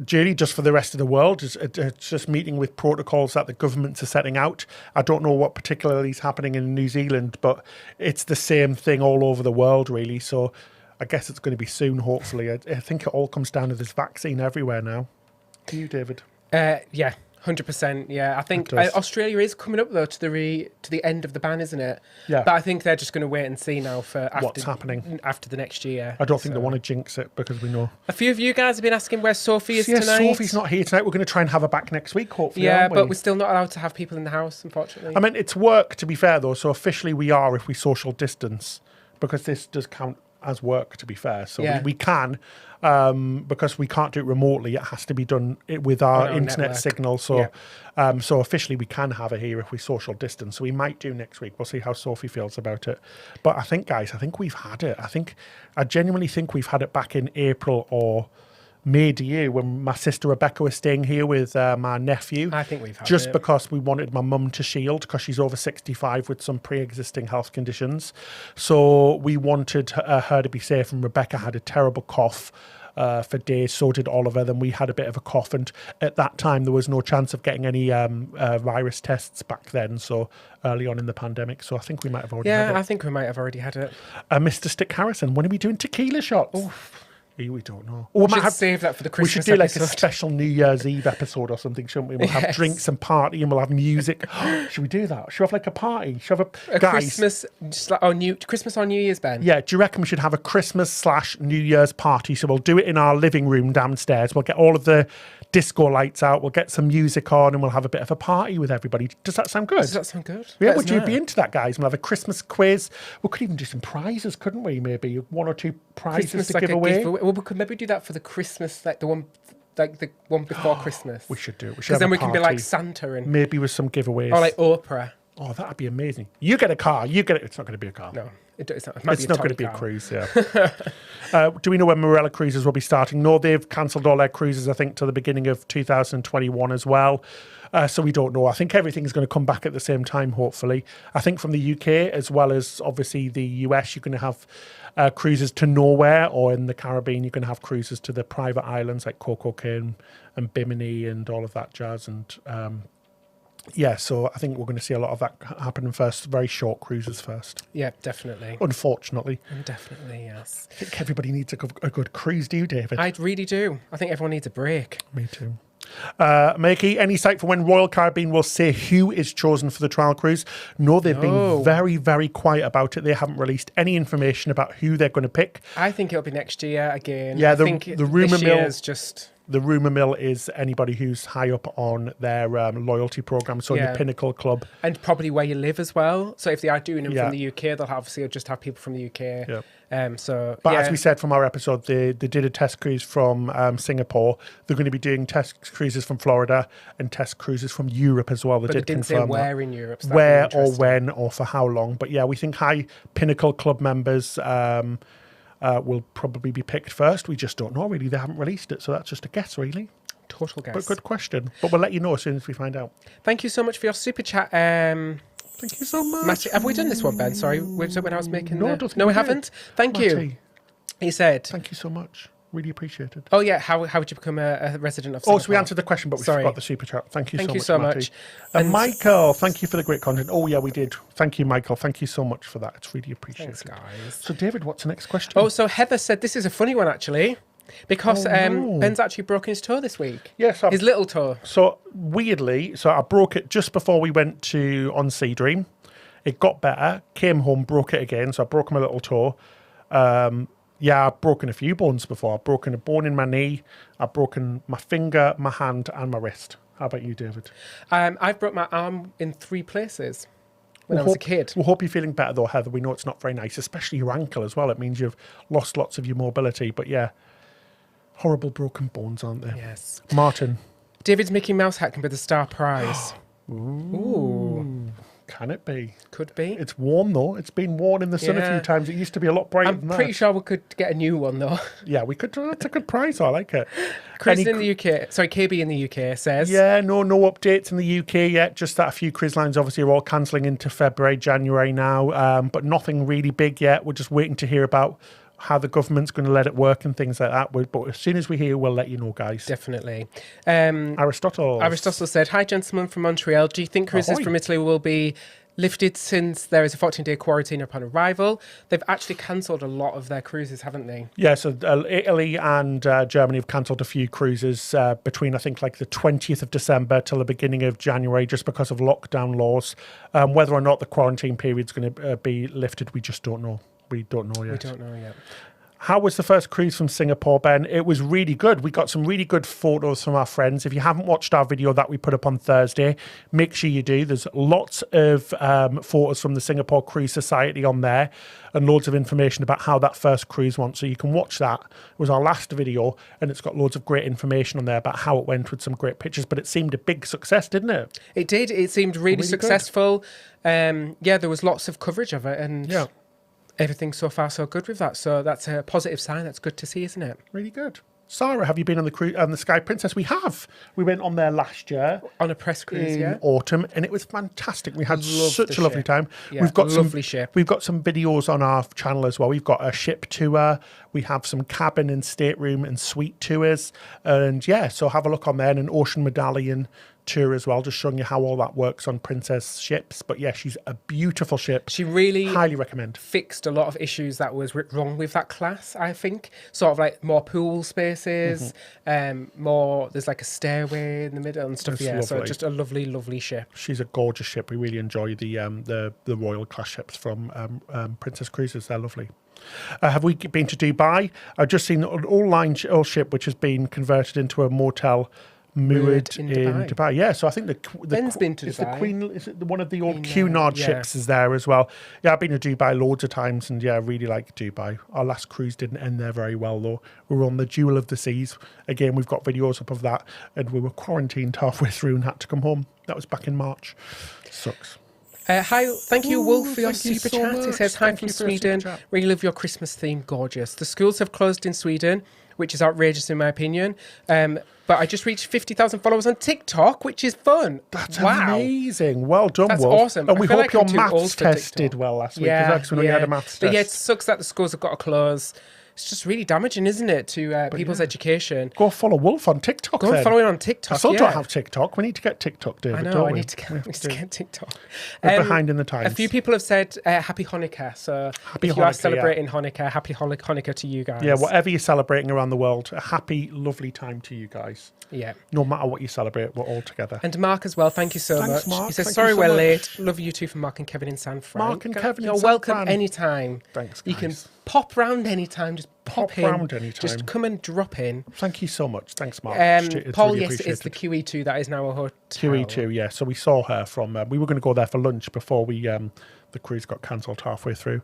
[SPEAKER 1] Julie, just for the rest of the world, it's just meeting with protocols that the governments are setting out. I don't know what particularly is happening in New Zealand, but it's the same thing all over the world, really. So I guess it's going to be soon, hopefully. I think it all comes down to this vaccine everywhere now. Do you, David?
[SPEAKER 2] Yeah. 100%, yeah. I think Australia is coming up though to the end of the ban, isn't it?
[SPEAKER 1] Yeah.
[SPEAKER 2] But I think they're just going to wait and see now for
[SPEAKER 1] what's happening
[SPEAKER 2] after the next year.
[SPEAKER 1] I don't think they want to jinx it because we know.
[SPEAKER 2] A few of you guys have been asking where Sophie is tonight.
[SPEAKER 1] Sophie's not here tonight. We're going to try and have her back next week, hopefully.
[SPEAKER 2] Yeah,
[SPEAKER 1] aren't we?
[SPEAKER 2] but we're still not allowed to have people in the house, unfortunately.
[SPEAKER 1] I mean, it's work to be fair though. So officially we are if we social distance because this does count as work, to be fair. So we can, because we can't do it remotely. It has to be done with our internet
[SPEAKER 2] network
[SPEAKER 1] signal. So, so officially we can have her here if we social distance. So we might do next week. We'll see how Sophie feels about it. But I think, guys, we've had it. I genuinely think we've had it back in April or May, do you, when my sister Rebecca was staying here with my nephew.
[SPEAKER 2] I think we've had
[SPEAKER 1] just
[SPEAKER 2] it.
[SPEAKER 1] because we wanted my mum to shield because she's over 65 with some pre-existing health conditions. So we wanted her to be safe, and Rebecca had a terrible cough for days. So did Oliver. Then we had a bit of a cough, and at that time there was no chance of getting any virus tests back then. So early on in the pandemic. So I think we might have already had it.
[SPEAKER 2] Yeah, I think we might have already had it.
[SPEAKER 1] Mr. Stick Harrison, when are we doing tequila shots? Oof. We don't know.
[SPEAKER 2] We might have save that for the Christmas.
[SPEAKER 1] We should do like
[SPEAKER 2] episode.
[SPEAKER 1] a special New Year's Eve episode or something, shouldn't we? We'll have drinks and party, and we'll have music. Should we do that? Should we have like a party? Should we have
[SPEAKER 2] a
[SPEAKER 1] guys?
[SPEAKER 2] Christmas, just like Christmas on New Year's, Ben?
[SPEAKER 1] Yeah. Do you reckon we should have a Christmas/New Year's party? So we'll do it in our living room downstairs. We'll get all of the disco lights out. We'll get some music on, and we'll have a bit of a party with everybody. Does that sound good?
[SPEAKER 2] Does that sound good?
[SPEAKER 1] Yeah. Would you be into that, guys? We'll have a Christmas quiz. We could even do some prizes, couldn't we? Maybe 1 or 2 prizes
[SPEAKER 2] Christmas,
[SPEAKER 1] to
[SPEAKER 2] like
[SPEAKER 1] give away.
[SPEAKER 2] Well, we could maybe do that for the Christmas, like the one before Christmas.
[SPEAKER 1] We should do it.
[SPEAKER 2] Because then we can be like Santa and
[SPEAKER 1] maybe with some giveaways.
[SPEAKER 2] or like Oprah.
[SPEAKER 1] Oh, that'd be amazing. You get a car. You get it. It's not going to be a car.
[SPEAKER 2] No, it's not.
[SPEAKER 1] It's not going to be a cruise, yeah. Do we know when Morella Cruises will be starting? No, they've cancelled all their cruises, I think, to the beginning of 2021 as well. So we don't know. I think everything's going to come back at the same time, hopefully. I think from the UK, as well as obviously the US, you're going to have cruises to nowhere, or in the Caribbean, you're going to have cruises to the private islands like Coco Cay and Bimini and all of that jazz. And yeah, so I think we're going to see a lot of that happening first. Very short cruises first.
[SPEAKER 2] Yeah, definitely.
[SPEAKER 1] Unfortunately.
[SPEAKER 2] Definitely, yes.
[SPEAKER 1] I think everybody needs a good cruise, do you, David?
[SPEAKER 2] I really do. I think everyone needs a break.
[SPEAKER 1] Me too. Makey, any sight for when Royal Caribbean will say who is chosen for the trial cruise? No, they've been very, very quiet about it. They haven't released any information about who they're going to pick.
[SPEAKER 2] I think it'll be next year again.
[SPEAKER 1] Yeah,
[SPEAKER 2] I think
[SPEAKER 1] the rumour mill
[SPEAKER 2] is just...
[SPEAKER 1] The rumour mill is anybody who's high up on their loyalty programme, so in the Pinnacle Club.
[SPEAKER 2] And probably where you live as well. So if they are doing them from the UK, they'll obviously just have people from the UK.
[SPEAKER 1] Yeah.
[SPEAKER 2] But
[SPEAKER 1] as we said from our episode, they did a test cruise from Singapore. They're going to be doing test cruises from Florida and test cruises from Europe as well.
[SPEAKER 2] They didn't say where in Europe. So
[SPEAKER 1] where or when or for how long. But yeah, we think high Pinnacle Club members will probably be picked first. We just don't know, really. They haven't released it, so that's just a guess, really.
[SPEAKER 2] Total guess.
[SPEAKER 1] But good question. But we'll let you know as soon as we find out.
[SPEAKER 2] Thank you so much for your super chat.
[SPEAKER 1] Thank you so much.
[SPEAKER 2] Matty, have we done this one, Ben? Sorry, when I was making
[SPEAKER 1] No,
[SPEAKER 2] No, we haven't. Thank you.
[SPEAKER 1] Matty,
[SPEAKER 2] He said...
[SPEAKER 1] thank you so much. Really appreciate it.
[SPEAKER 2] Oh, yeah. How would you become a resident of Singapore?
[SPEAKER 1] Oh, so we answered the question, but we forgot the super chat. Thank you so much, Matty.
[SPEAKER 2] And
[SPEAKER 1] Michael, thank you for the great content. Oh, yeah, we did. Thank you, Michael. Thank you so much for that. It's really appreciated.
[SPEAKER 2] Thanks, guys.
[SPEAKER 1] So, David, what's the next question?
[SPEAKER 2] Oh, so Heather said this is a funny one, actually, because Ben's actually broken his toe this week.
[SPEAKER 1] Yes.
[SPEAKER 2] His little toe.
[SPEAKER 1] So, weirdly, I broke it just before we went on Sea Dream. It got better, came home, broke it again. So, I broke my little toe. Yeah, I've broken a few bones before. I've broken a bone in my knee. I've broken my finger, my hand, and my wrist. How about you, David?
[SPEAKER 2] I've broke my arm in 3 places when I was a kid.
[SPEAKER 1] We hope you're feeling better, though, Heather. We know it's not very nice, especially your ankle as well. It means you've lost lots of your mobility. But yeah, horrible broken bones, aren't they?
[SPEAKER 2] Yes.
[SPEAKER 1] Martin.
[SPEAKER 2] David's Mickey Mouse hat can be the star prize.
[SPEAKER 1] Ooh. Can it be?
[SPEAKER 2] Could be.
[SPEAKER 1] It's worn, though. It's been worn in the sun a few times. It used to be a lot brighter than that.
[SPEAKER 2] I'm pretty sure we could get a new one, though.
[SPEAKER 1] Yeah, we could. That's a good prize. I like it.
[SPEAKER 2] Cruising in the UK. Sorry, KB in the UK says.
[SPEAKER 1] Yeah, no updates in the UK yet. Just that a few cruise lines obviously are all cancelling into February, January now. But nothing really big yet. We're just waiting to hear about how the government's going to let it work and things like that. But as soon as we hear, we'll let you know, guys.
[SPEAKER 2] Definitely.
[SPEAKER 1] Aristotle
[SPEAKER 2] said, hi, gentlemen from Montreal. Do you think cruises from Italy will be lifted since there is a 14-day quarantine upon arrival? They've actually cancelled a lot of their cruises, haven't they?
[SPEAKER 1] Yeah, so Italy and Germany have cancelled a few cruises between, I think, like the 20th of December till the beginning of January, just because of lockdown laws. Whether or not the quarantine period's going to be lifted, we just don't know. We don't know yet. How was the first cruise from Singapore, Ben? It was really good. We got some really good photos from our friends. If you haven't watched our video that we put up on Thursday, make sure you do. There's lots of photos from the Singapore Cruise Society on there and loads of information about how that first cruise went. So you can watch that. It was our last video, and it's got loads of great information on there about how it went with some great pictures. But it seemed a big success, didn't it?
[SPEAKER 2] It did. It seemed really successful. Yeah, there was lots of coverage of it. And yeah. Everything so far so good with that. So that's a positive sign. That's good to see, isn't it?
[SPEAKER 1] Really good. Sarah, have you been on the Sky Princess? We have. We went on there last year.
[SPEAKER 2] On a press cruise,
[SPEAKER 1] in autumn, and it was fantastic. We had such a lovely time.
[SPEAKER 2] Yeah, we've got lovely ship.
[SPEAKER 1] We've got some videos on our channel as well. We've got a ship tour. We have some cabin and stateroom and suite tours. And yeah, so have a look on there, and an ocean medallion tour as well, just showing you how all that works on Princess ships. But yeah, she's a beautiful ship.
[SPEAKER 2] She really
[SPEAKER 1] highly recommend.
[SPEAKER 2] Fixed a lot of issues that was wrong with that class, I think. Sort of like more pool spaces, more, there's like a stairway in the middle and stuff. It's lovely. So just a lovely, lovely ship. She's
[SPEAKER 1] a gorgeous ship. We really enjoy the Royal class ships from Princess Cruises. They're lovely. Have we been to Dubai? I've just seen an all-line ship which has been converted into a motel moored in Dubai. Yeah, so I think
[SPEAKER 2] Ben's been to Dubai.
[SPEAKER 1] The Queen, is it one of the old Cunard ships is there as well? Yeah, I've been to Dubai loads of times, and yeah, I really like Dubai. Our last cruise didn't end there very well, though. We were on the Jewel of the Seas. Again, we've got videos up of that, and we were quarantined halfway through and had to come home. That was back in March. Sucks.
[SPEAKER 2] Hi, thank you, Wolf, for your super chat. He says, hi from Sweden. Really love your Christmas theme. Gorgeous. The schools have closed in Sweden, which is outrageous in my opinion. But I just reached 50,000 followers on TikTok, which is fun.
[SPEAKER 1] That's amazing. Well done,
[SPEAKER 2] That's
[SPEAKER 1] Wolf.
[SPEAKER 2] Awesome.
[SPEAKER 1] And we hope your maths test did well last week.
[SPEAKER 2] Yeah,
[SPEAKER 1] when you had a maths test.
[SPEAKER 2] But yeah, it sucks that the schools have got to close. it's just really damaging, isn't it, to people's education.
[SPEAKER 1] Go follow Wolf on TikTok.
[SPEAKER 2] Go and follow it on TikTok.
[SPEAKER 1] I still don't have TikTok. We need to get TikTok, David.
[SPEAKER 2] I know. I need to get TikTok.
[SPEAKER 1] We're behind in the times.
[SPEAKER 2] A few people have said Happy Hanukkah. So if you are celebrating Hanukkah, Happy Hanukkah to you guys.
[SPEAKER 1] Yeah, whatever you're celebrating around the world, a happy, lovely time to you guys.
[SPEAKER 2] Yeah.
[SPEAKER 1] No matter what you celebrate, we're all together.
[SPEAKER 2] And Mark as well, thank you so much.
[SPEAKER 1] Mark.
[SPEAKER 2] He says, sorry we're late. Love you too from Mark and Kevin in San Fran.
[SPEAKER 1] Mark and Kevin in
[SPEAKER 2] You're
[SPEAKER 1] San
[SPEAKER 2] welcome
[SPEAKER 1] Fran.
[SPEAKER 2] anytime.
[SPEAKER 1] Thanks, guys.
[SPEAKER 2] You can pop round anytime. Just pop in.
[SPEAKER 1] Round anytime.
[SPEAKER 2] Just come and drop in.
[SPEAKER 1] Thank you so much. Thanks, Mark.
[SPEAKER 2] Paul,
[SPEAKER 1] really
[SPEAKER 2] yes, it is the QE2 that is now a hotel.
[SPEAKER 1] QE2, yeah. So we saw her from... we were going to go there for lunch before we the cruise got cancelled halfway through.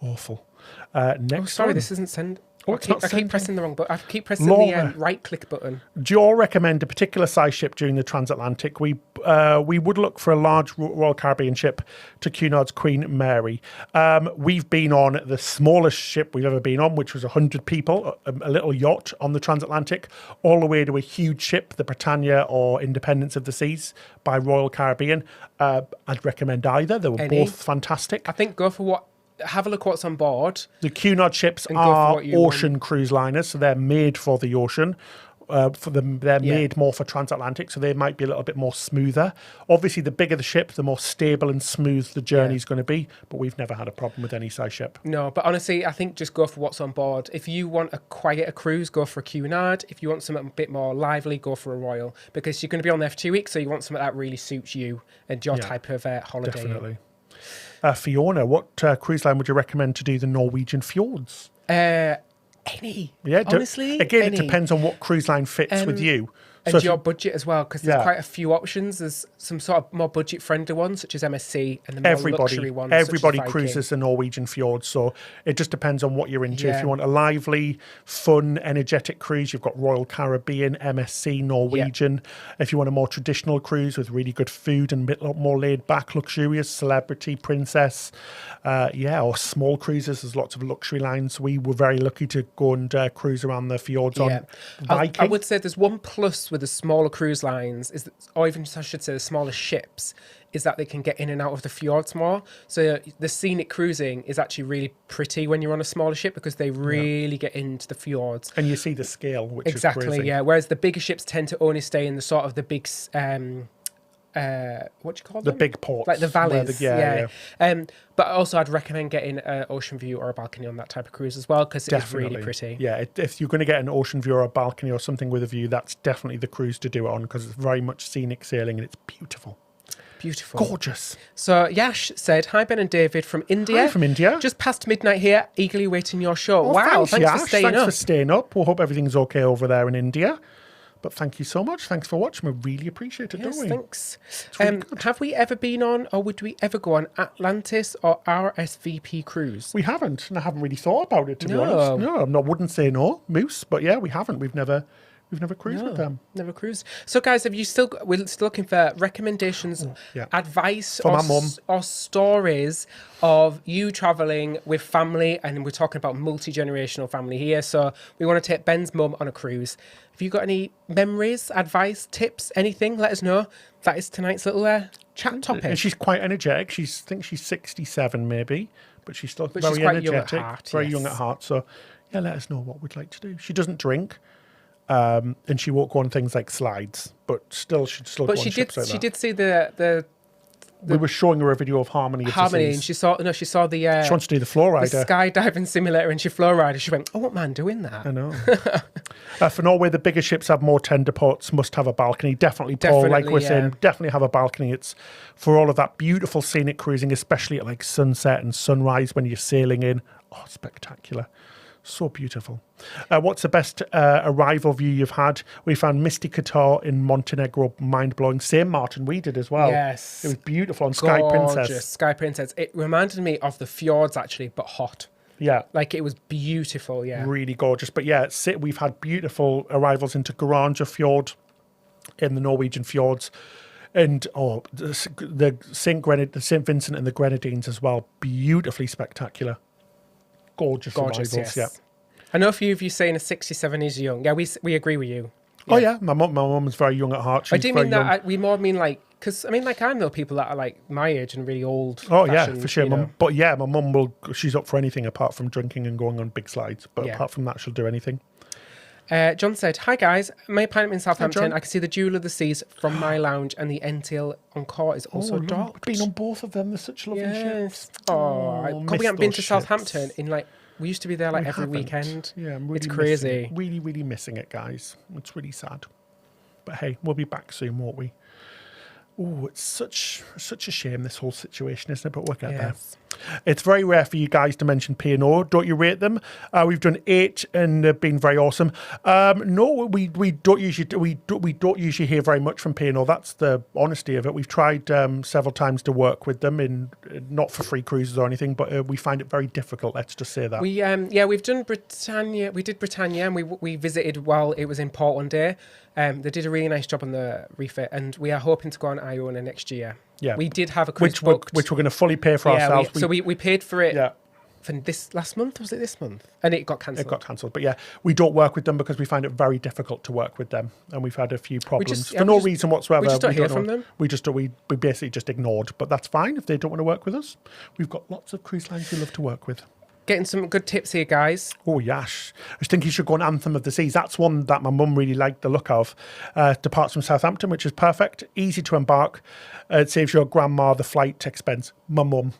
[SPEAKER 1] Awful. Next
[SPEAKER 2] sorry,
[SPEAKER 1] one.
[SPEAKER 2] this isn't send...
[SPEAKER 1] Oh,
[SPEAKER 2] I keep pressing the wrong button. I keep pressing the right-click button.
[SPEAKER 1] Do you all recommend a particular size ship during the transatlantic? We would look for a large Royal Caribbean ship to Cunard's Queen Mary. We've been on the smallest ship we've ever been on, which was 100 people, a little yacht on the transatlantic, all the way to a huge ship, the Britannia or Independence of the Seas by Royal Caribbean. I'd recommend either. They were both fantastic.
[SPEAKER 2] I think go for what... Have a look what's on board.
[SPEAKER 1] The Cunard ships are ocean cruise liners, so they're made for the ocean. They're made more for transatlantic, so they might be a little bit more smoother. Obviously, the bigger the ship, the more stable and smooth the journey's going to be. But we've never had a problem with any size ship.
[SPEAKER 2] No, but honestly, I think just go for what's on board. If you want a quieter cruise, go for a Cunard. If you want something a bit more lively, go for a Royal, because you're going to be on there for 2 weeks, so you want something that really suits you and your type of holiday.
[SPEAKER 1] Definitely. Fiona, what cruise line would you recommend to do the Norwegian Fjords?
[SPEAKER 2] Any. Yeah, honestly.
[SPEAKER 1] Again, it depends on what cruise line fits with you.
[SPEAKER 2] And your budget as well, because there's quite a few options. There's some sort of more budget-friendly ones, such as MSC, and the more luxury ones.
[SPEAKER 1] Everybody cruises the Norwegian Fjords, so it just depends on what you're into. If you want a lively, fun, energetic cruise, you've got Royal Caribbean, MSC, Norwegian. If you want a more traditional cruise with really good food and a bit more laid-back, luxurious, Celebrity, Princess, or small cruises. There's lots of luxury lines. We were very lucky to go and cruise around the fjords on Viking.
[SPEAKER 2] I would say there's one plus with the smaller cruise lines, or even I should say the smaller ships, is that they can get in and out of the fjords more. So the scenic cruising is actually really pretty when you're on a smaller ship, because they really get into the fjords.
[SPEAKER 1] And you see the scale, which is crazy.
[SPEAKER 2] Yeah. Whereas the bigger ships tend to only stay in the sort of the big... what do you call them?
[SPEAKER 1] The big ports.
[SPEAKER 2] Like the valleys. But also I'd recommend getting an ocean view or a balcony on that type of cruise as well, because it's really pretty.
[SPEAKER 1] Yeah, if you're going to get an ocean view or a balcony or something with a view, that's definitely the cruise to do it on, because it's very much scenic sailing and it's beautiful.
[SPEAKER 2] Beautiful.
[SPEAKER 1] Gorgeous.
[SPEAKER 2] So Yash said, hi Ben and David from India.
[SPEAKER 1] Hi from India.
[SPEAKER 2] Just past midnight here, eagerly waiting your show.
[SPEAKER 1] Wow,
[SPEAKER 2] thanks
[SPEAKER 1] Yash.
[SPEAKER 2] for staying up.
[SPEAKER 1] Thanks for staying up. We'll hope everything's okay over there in India. But thank you so much. Thanks for watching. We really appreciate it, don't we?
[SPEAKER 2] Thanks.
[SPEAKER 1] Really
[SPEAKER 2] have we ever been on, or would we ever go on Atlantis or RSVP cruise?
[SPEAKER 1] We haven't, and I haven't really thought about it, to be honest. No, I wouldn't say no, Moose, but yeah, we haven't. We've never cruised with them.
[SPEAKER 2] Never cruised. So guys, we're still looking for recommendations, advice, or stories of you traveling with family, and we're talking about multi-generational family here. So we want to take Ben's mum on a cruise. Have you got any memories, advice, tips, anything? Let us know. That is tonight's little chat topic.
[SPEAKER 1] And she's quite energetic. I think she's 67 maybe, but she's still very energetic,
[SPEAKER 2] young at heart,
[SPEAKER 1] very young at heart. So yeah, let us know what we'd like to do. She doesn't drink. And she won't go on things like slides, but still she'd still go on ships like that.
[SPEAKER 2] She did see the
[SPEAKER 1] we were showing her a video of Harmony.
[SPEAKER 2] And she saw the. She
[SPEAKER 1] wants to do the floor rider,
[SPEAKER 2] the skydiving simulator, and she floor rider. She went, "Oh, what man doing that?"
[SPEAKER 1] I know. For Norway, the bigger ships have more tender ports. Must have a balcony. Definitely, Paul. Like we're saying, definitely have a balcony. It's for all of that beautiful scenic cruising, especially at like sunset and sunrise when you're sailing in. Oh, spectacular. So beautiful. What's the best arrival view you've had? We found Misty Qatar in Montenegro, mind-blowing. Same Martin, we did as well.
[SPEAKER 2] Yes.
[SPEAKER 1] It was beautiful on Sky Princess.
[SPEAKER 2] Sky Princess. It reminded me of the fjords, actually, but hot.
[SPEAKER 1] Yeah.
[SPEAKER 2] Like, it was beautiful,
[SPEAKER 1] Really gorgeous. But yeah, we've had beautiful arrivals into Garanger Fjord in the Norwegian fjords. And the St. Vincent and the Grenadines as well. Beautifully spectacular. Gorgeous arrivals,
[SPEAKER 2] yes. I know a few of you saying a 67 is young. Yeah, we agree with you.
[SPEAKER 1] Oh yeah, my mum's very young at heart.
[SPEAKER 2] I do mean that. We more mean like, because I mean, like, I know people that are like my age and really old.
[SPEAKER 1] Oh yeah, for sure. But yeah, my mum will. She's up for anything apart from drinking and going on big slides. But apart from that, she'll do anything.
[SPEAKER 2] John said, "Hi guys, my apartment in Southampton. I can see the Jewel of the Seas from my lounge, and the NTL Encore is also docked.
[SPEAKER 1] Been on both of them. They're such lovely ships.
[SPEAKER 2] Oh, we haven't been to Southampton in like. We used to be there like every weekend.
[SPEAKER 1] Yeah, I'm really
[SPEAKER 2] it's crazy.
[SPEAKER 1] Really, really missing it, guys. It's really sad. But hey, we'll be back soon, won't we? Oh, it's such a shame, this whole situation, isn't it? But we'll get there. It's very rare for you guys to mention P&O. Don't you rate them? We've done 8 and they've been very awesome. No, we don't usually hear very much from P&O. That's the honesty of it. We've tried several times to work with them in not for free cruises or anything, but we find it very difficult. Let's just say that.
[SPEAKER 2] We've done Britannia. We did Britannia, and we visited while it was in port one day. They did a really nice job on the refit, and we are hoping to go on Iona next year. Yeah, we did have a cruise booked,
[SPEAKER 1] which we're going to fully pay for ourselves.
[SPEAKER 2] We paid for it. Yeah. For this last month, was it this month? And it got cancelled.
[SPEAKER 1] It got cancelled, but yeah, we don't work with them because we find it very difficult to work with them, and we've had a few problems for no reason whatsoever.
[SPEAKER 2] We just don't hear from them.
[SPEAKER 1] We basically just ignored, but that's fine if they don't want to work with us. We've got lots of cruise lines we love to work with.
[SPEAKER 2] Getting some good tips here, guys.
[SPEAKER 1] Oh, yes. I just think you should go on Anthem of the Seas. That's one that my mum really liked the look of. Departs from Southampton, which is perfect. Easy to embark. It saves your grandma the flight expense. My mum.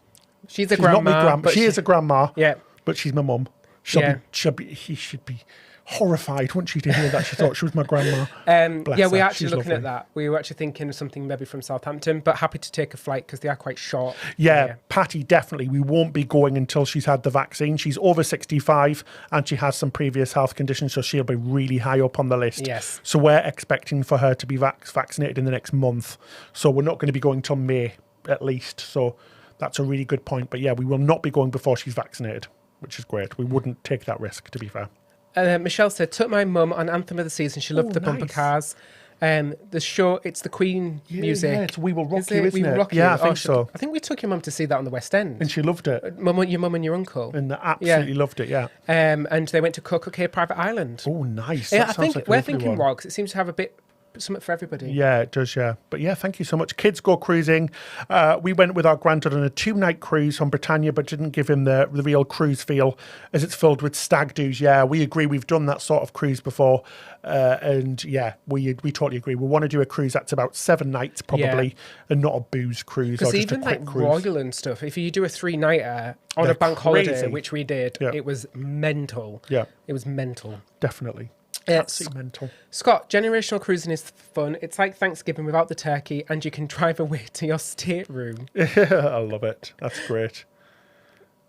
[SPEAKER 2] She's grandma.
[SPEAKER 1] Not my grandma. She is a grandma.
[SPEAKER 2] Yeah.
[SPEAKER 1] But she's my mum. He should be horrified once she did hear that. She thought she was my grandma.
[SPEAKER 2] We're actually looking at that. We were actually thinking of something maybe from Southampton, but happy to take a flight because they are quite short.
[SPEAKER 1] Yeah, Patty, definitely. We won't be going until she's had the vaccine. She's over 65 and she has some previous health conditions, so she'll be really high up on the list.
[SPEAKER 2] Yes.
[SPEAKER 1] So we're expecting for her to be vaccinated in the next month. So we're not going to be going till May at least. So that's a really good point. But yeah, we will not be going before she's vaccinated, which is great. We wouldn't take that risk, to be fair.
[SPEAKER 2] Michelle said, took my mum on Anthem of the Seas and she loved the bumper cars. The show, it's the Queen music.
[SPEAKER 1] Yeah, it's We Will Rock You, isn't
[SPEAKER 2] We Will
[SPEAKER 1] it?
[SPEAKER 2] Rock You.
[SPEAKER 1] Yeah, I think so.
[SPEAKER 2] I think we took your mum to see that on the West End.
[SPEAKER 1] And she loved it.
[SPEAKER 2] Your mum and your uncle.
[SPEAKER 1] And they absolutely loved it, yeah.
[SPEAKER 2] And they went to Coco Private Island.
[SPEAKER 1] Oh, nice.
[SPEAKER 2] Yeah, I think we're thinking more because it seems to have a bit something for everybody.
[SPEAKER 1] Yeah, it does, yeah. But yeah, thank you so much. Kids go cruising. We went with our granddad on a 2-night cruise on Britannia, but didn't give him the real cruise feel as it's filled with stag do's. Yeah, we agree. We've done that sort of cruise before. And yeah, we totally agree. We want to do a cruise that's about 7 nights probably and not a booze cruise or just
[SPEAKER 2] even
[SPEAKER 1] a quick
[SPEAKER 2] like
[SPEAKER 1] cruise.
[SPEAKER 2] Royal and stuff, if you do a 3-nighter on a bank holiday, which we did, it was mental. Yeah. It was mental.
[SPEAKER 1] Definitely. Absolutely mental.
[SPEAKER 2] Scott, generational cruising is fun. It's like Thanksgiving without the turkey, and you can drive away to your stateroom.
[SPEAKER 1] I love it. That's great.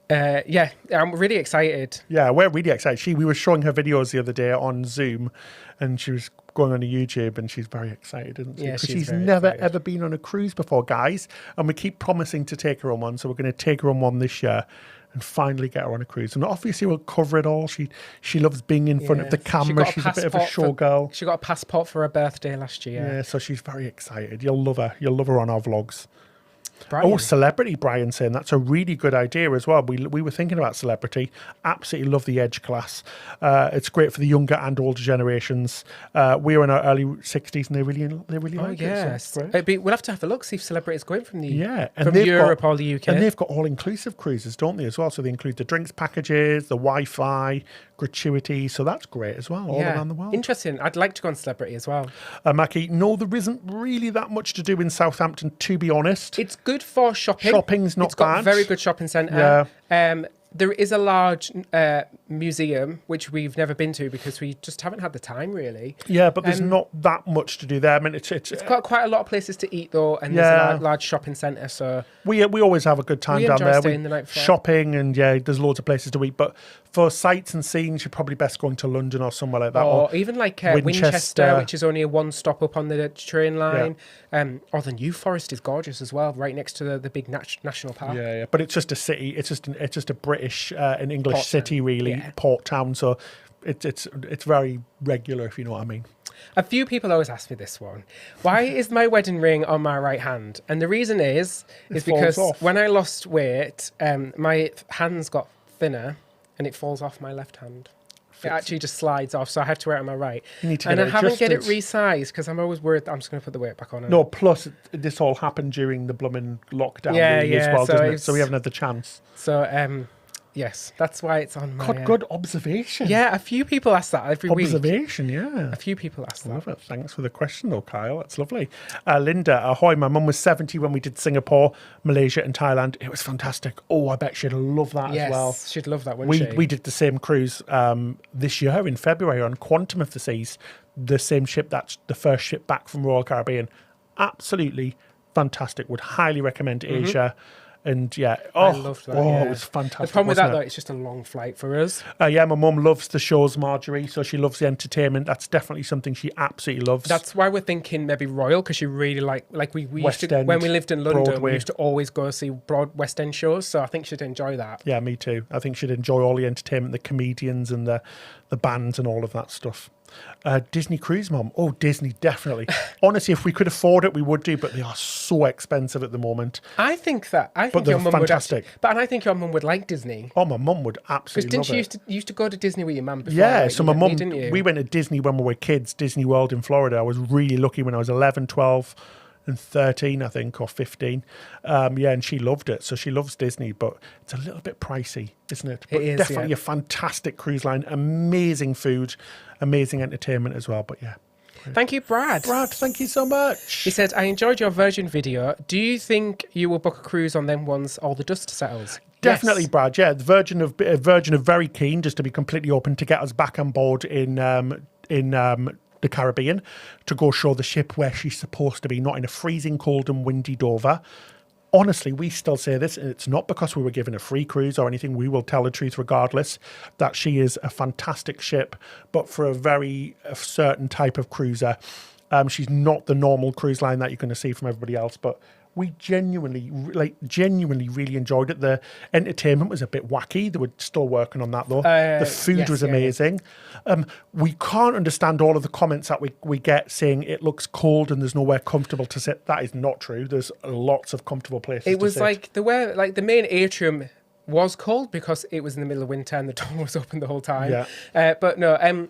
[SPEAKER 2] Yeah, I'm really excited.
[SPEAKER 1] Yeah, we're really excited. We were showing her videos the other day on Zoom, and she was going on to YouTube, and she's very excited, isn't she?
[SPEAKER 2] Yeah,
[SPEAKER 1] because she's never ever been on a cruise before, guys. And we keep promising to take her on one, so we're going to take her on one this year. And finally get her on a cruise. And obviously we'll cover it all. She loves being in front of the camera. She's a bit of a showgirl.
[SPEAKER 2] She got a passport for her birthday last year.
[SPEAKER 1] Yeah, so she's very excited. You'll love her. You'll love her on our vlogs.
[SPEAKER 2] Brian.
[SPEAKER 1] Oh, celebrity, Brian saying that's a really good idea as well. We were thinking about celebrity. Absolutely love the Edge class. It's great for the younger and older generations. We're in our early 60s and they really like
[SPEAKER 2] it. So we'll have to have a look, see if celebrity is going from Europe or the UK.
[SPEAKER 1] And they've got all-inclusive cruises, don't they, as well? So they include the drinks packages, the Wi-Fi, gratuity. So that's great as well, all around the world.
[SPEAKER 2] Interesting. I'd like to go on celebrity as well.
[SPEAKER 1] Mackie, no, there isn't really that much to do in Southampton, to be honest.
[SPEAKER 2] It's good for shopping.
[SPEAKER 1] Shopping's not bad.
[SPEAKER 2] It's got a very good shopping centre. Yeah. There is a large museum, which we've never been to because we just haven't had the time, really.
[SPEAKER 1] Yeah, but there's not that much to do there. I mean, it's
[SPEAKER 2] got quite a lot of places to eat, though, and there's a large shopping centre. So
[SPEAKER 1] we always have a good time down there.
[SPEAKER 2] Staying the night before.
[SPEAKER 1] Shopping, and there's loads of places to eat. But for sights and scenes, you're probably best going to London or somewhere like that.
[SPEAKER 2] Or even like Winchester, which is only a 1 stop up on the train line. Or the New Forest is gorgeous as well, right next to the big national park.
[SPEAKER 1] Yeah. But it's just a city. It's just a British an English port city, really, port town. So it's very regular, if you know what I mean.
[SPEAKER 2] A few people always ask me this one. Why is my wedding ring on my right hand? And the reason is because when I lost weight, my hands got thinner and it falls off my left hand. It actually just slides off, so I have to wear it on my right.
[SPEAKER 1] You need to
[SPEAKER 2] and
[SPEAKER 1] get
[SPEAKER 2] I
[SPEAKER 1] it
[SPEAKER 2] haven't get it
[SPEAKER 1] adjusted.
[SPEAKER 2] resized because I'm always worried that I'm just going to put the weight back on.
[SPEAKER 1] No, plus this all happened during the blooming lockdown really as well,
[SPEAKER 2] so
[SPEAKER 1] doesn't it? So we haven't had the chance.
[SPEAKER 2] So, yes, that's why it's on my...
[SPEAKER 1] Good observation.
[SPEAKER 2] Yeah, a few people ask that every week.
[SPEAKER 1] Observation, yeah.
[SPEAKER 2] A few people ask that.
[SPEAKER 1] Love it. Thanks for the question, though, Kyle. That's lovely. Linda, ahoy. My mum was 70 when we did Singapore, Malaysia, and Thailand. It was fantastic. Oh, I bet she'd love that as well.
[SPEAKER 2] Yes, she'd love that, wouldn't she?
[SPEAKER 1] We did the same cruise this year in February on Quantum of the Seas, the same ship that's the first ship back from Royal Caribbean. Absolutely fantastic. Would highly recommend Asia. And yeah,
[SPEAKER 2] I loved that.
[SPEAKER 1] It was fantastic.
[SPEAKER 2] The problem with that, though, it's just a long flight for us.
[SPEAKER 1] Yeah, my mum loves the shows, Marjorie, so she loves the entertainment. That's definitely something she absolutely loves.
[SPEAKER 2] That's why we're thinking maybe Royal, because she really like we
[SPEAKER 1] West
[SPEAKER 2] used to,
[SPEAKER 1] End,
[SPEAKER 2] when we lived in London,
[SPEAKER 1] Broadway.
[SPEAKER 2] we used to always go see West End shows, so I think she'd enjoy that.
[SPEAKER 1] Yeah, me too. I think she'd enjoy all the entertainment, the comedians and the bands and all of that stuff. Disney Cruise Mom. Oh, Disney, definitely. Honestly, if we could afford it, we would do, but they are so expensive at the moment.
[SPEAKER 2] I think
[SPEAKER 1] But
[SPEAKER 2] your
[SPEAKER 1] they're
[SPEAKER 2] mum
[SPEAKER 1] fantastic.
[SPEAKER 2] But I think your mum would like Disney.
[SPEAKER 1] Oh, my mum would absolutely love it.
[SPEAKER 2] Because didn't she used to go to Disney with your mum before?
[SPEAKER 1] Yeah,
[SPEAKER 2] like,
[SPEAKER 1] so my mum,
[SPEAKER 2] didn't you?
[SPEAKER 1] we went to Disney when we were kids, Disney World in Florida. I was really lucky when I was 11, 12 and 13, I think, or 15. And she loved it. So she loves Disney, but it's a little bit pricey, isn't it? But
[SPEAKER 2] It is,
[SPEAKER 1] definitely
[SPEAKER 2] yeah.
[SPEAKER 1] a fantastic cruise line, amazing food, amazing entertainment as well. But yeah.
[SPEAKER 2] Thank you, Brad.
[SPEAKER 1] Brad, thank you so much.
[SPEAKER 2] He said, I enjoyed your Virgin video. Do you think you will book a cruise on them once all the dust settles?
[SPEAKER 1] Definitely,
[SPEAKER 2] Yes.
[SPEAKER 1] Brad. Yeah, the Virgin are very keen, just to be completely open, to get us back on board in the Caribbean to go show the ship where she's supposed to be, not in a freezing cold and windy Dover. Honestly, we still say this, and it's not because we were given a free cruise or anything. We will tell the truth regardless, that she is a fantastic ship, but for a certain type of cruiser. She's not the normal cruise line that you're going to see from everybody else, but we genuinely really enjoyed it. The entertainment was a bit wacky. They were still working on that, though. The food was amazing. We can't understand all of the comments that we get saying it looks cold and there's nowhere comfortable to sit. That is not true. There's lots of comfortable places
[SPEAKER 2] It was
[SPEAKER 1] to sit.
[SPEAKER 2] like the main atrium was cold because it was in the middle of winter and the door was open the whole time.
[SPEAKER 1] Yeah.
[SPEAKER 2] But no,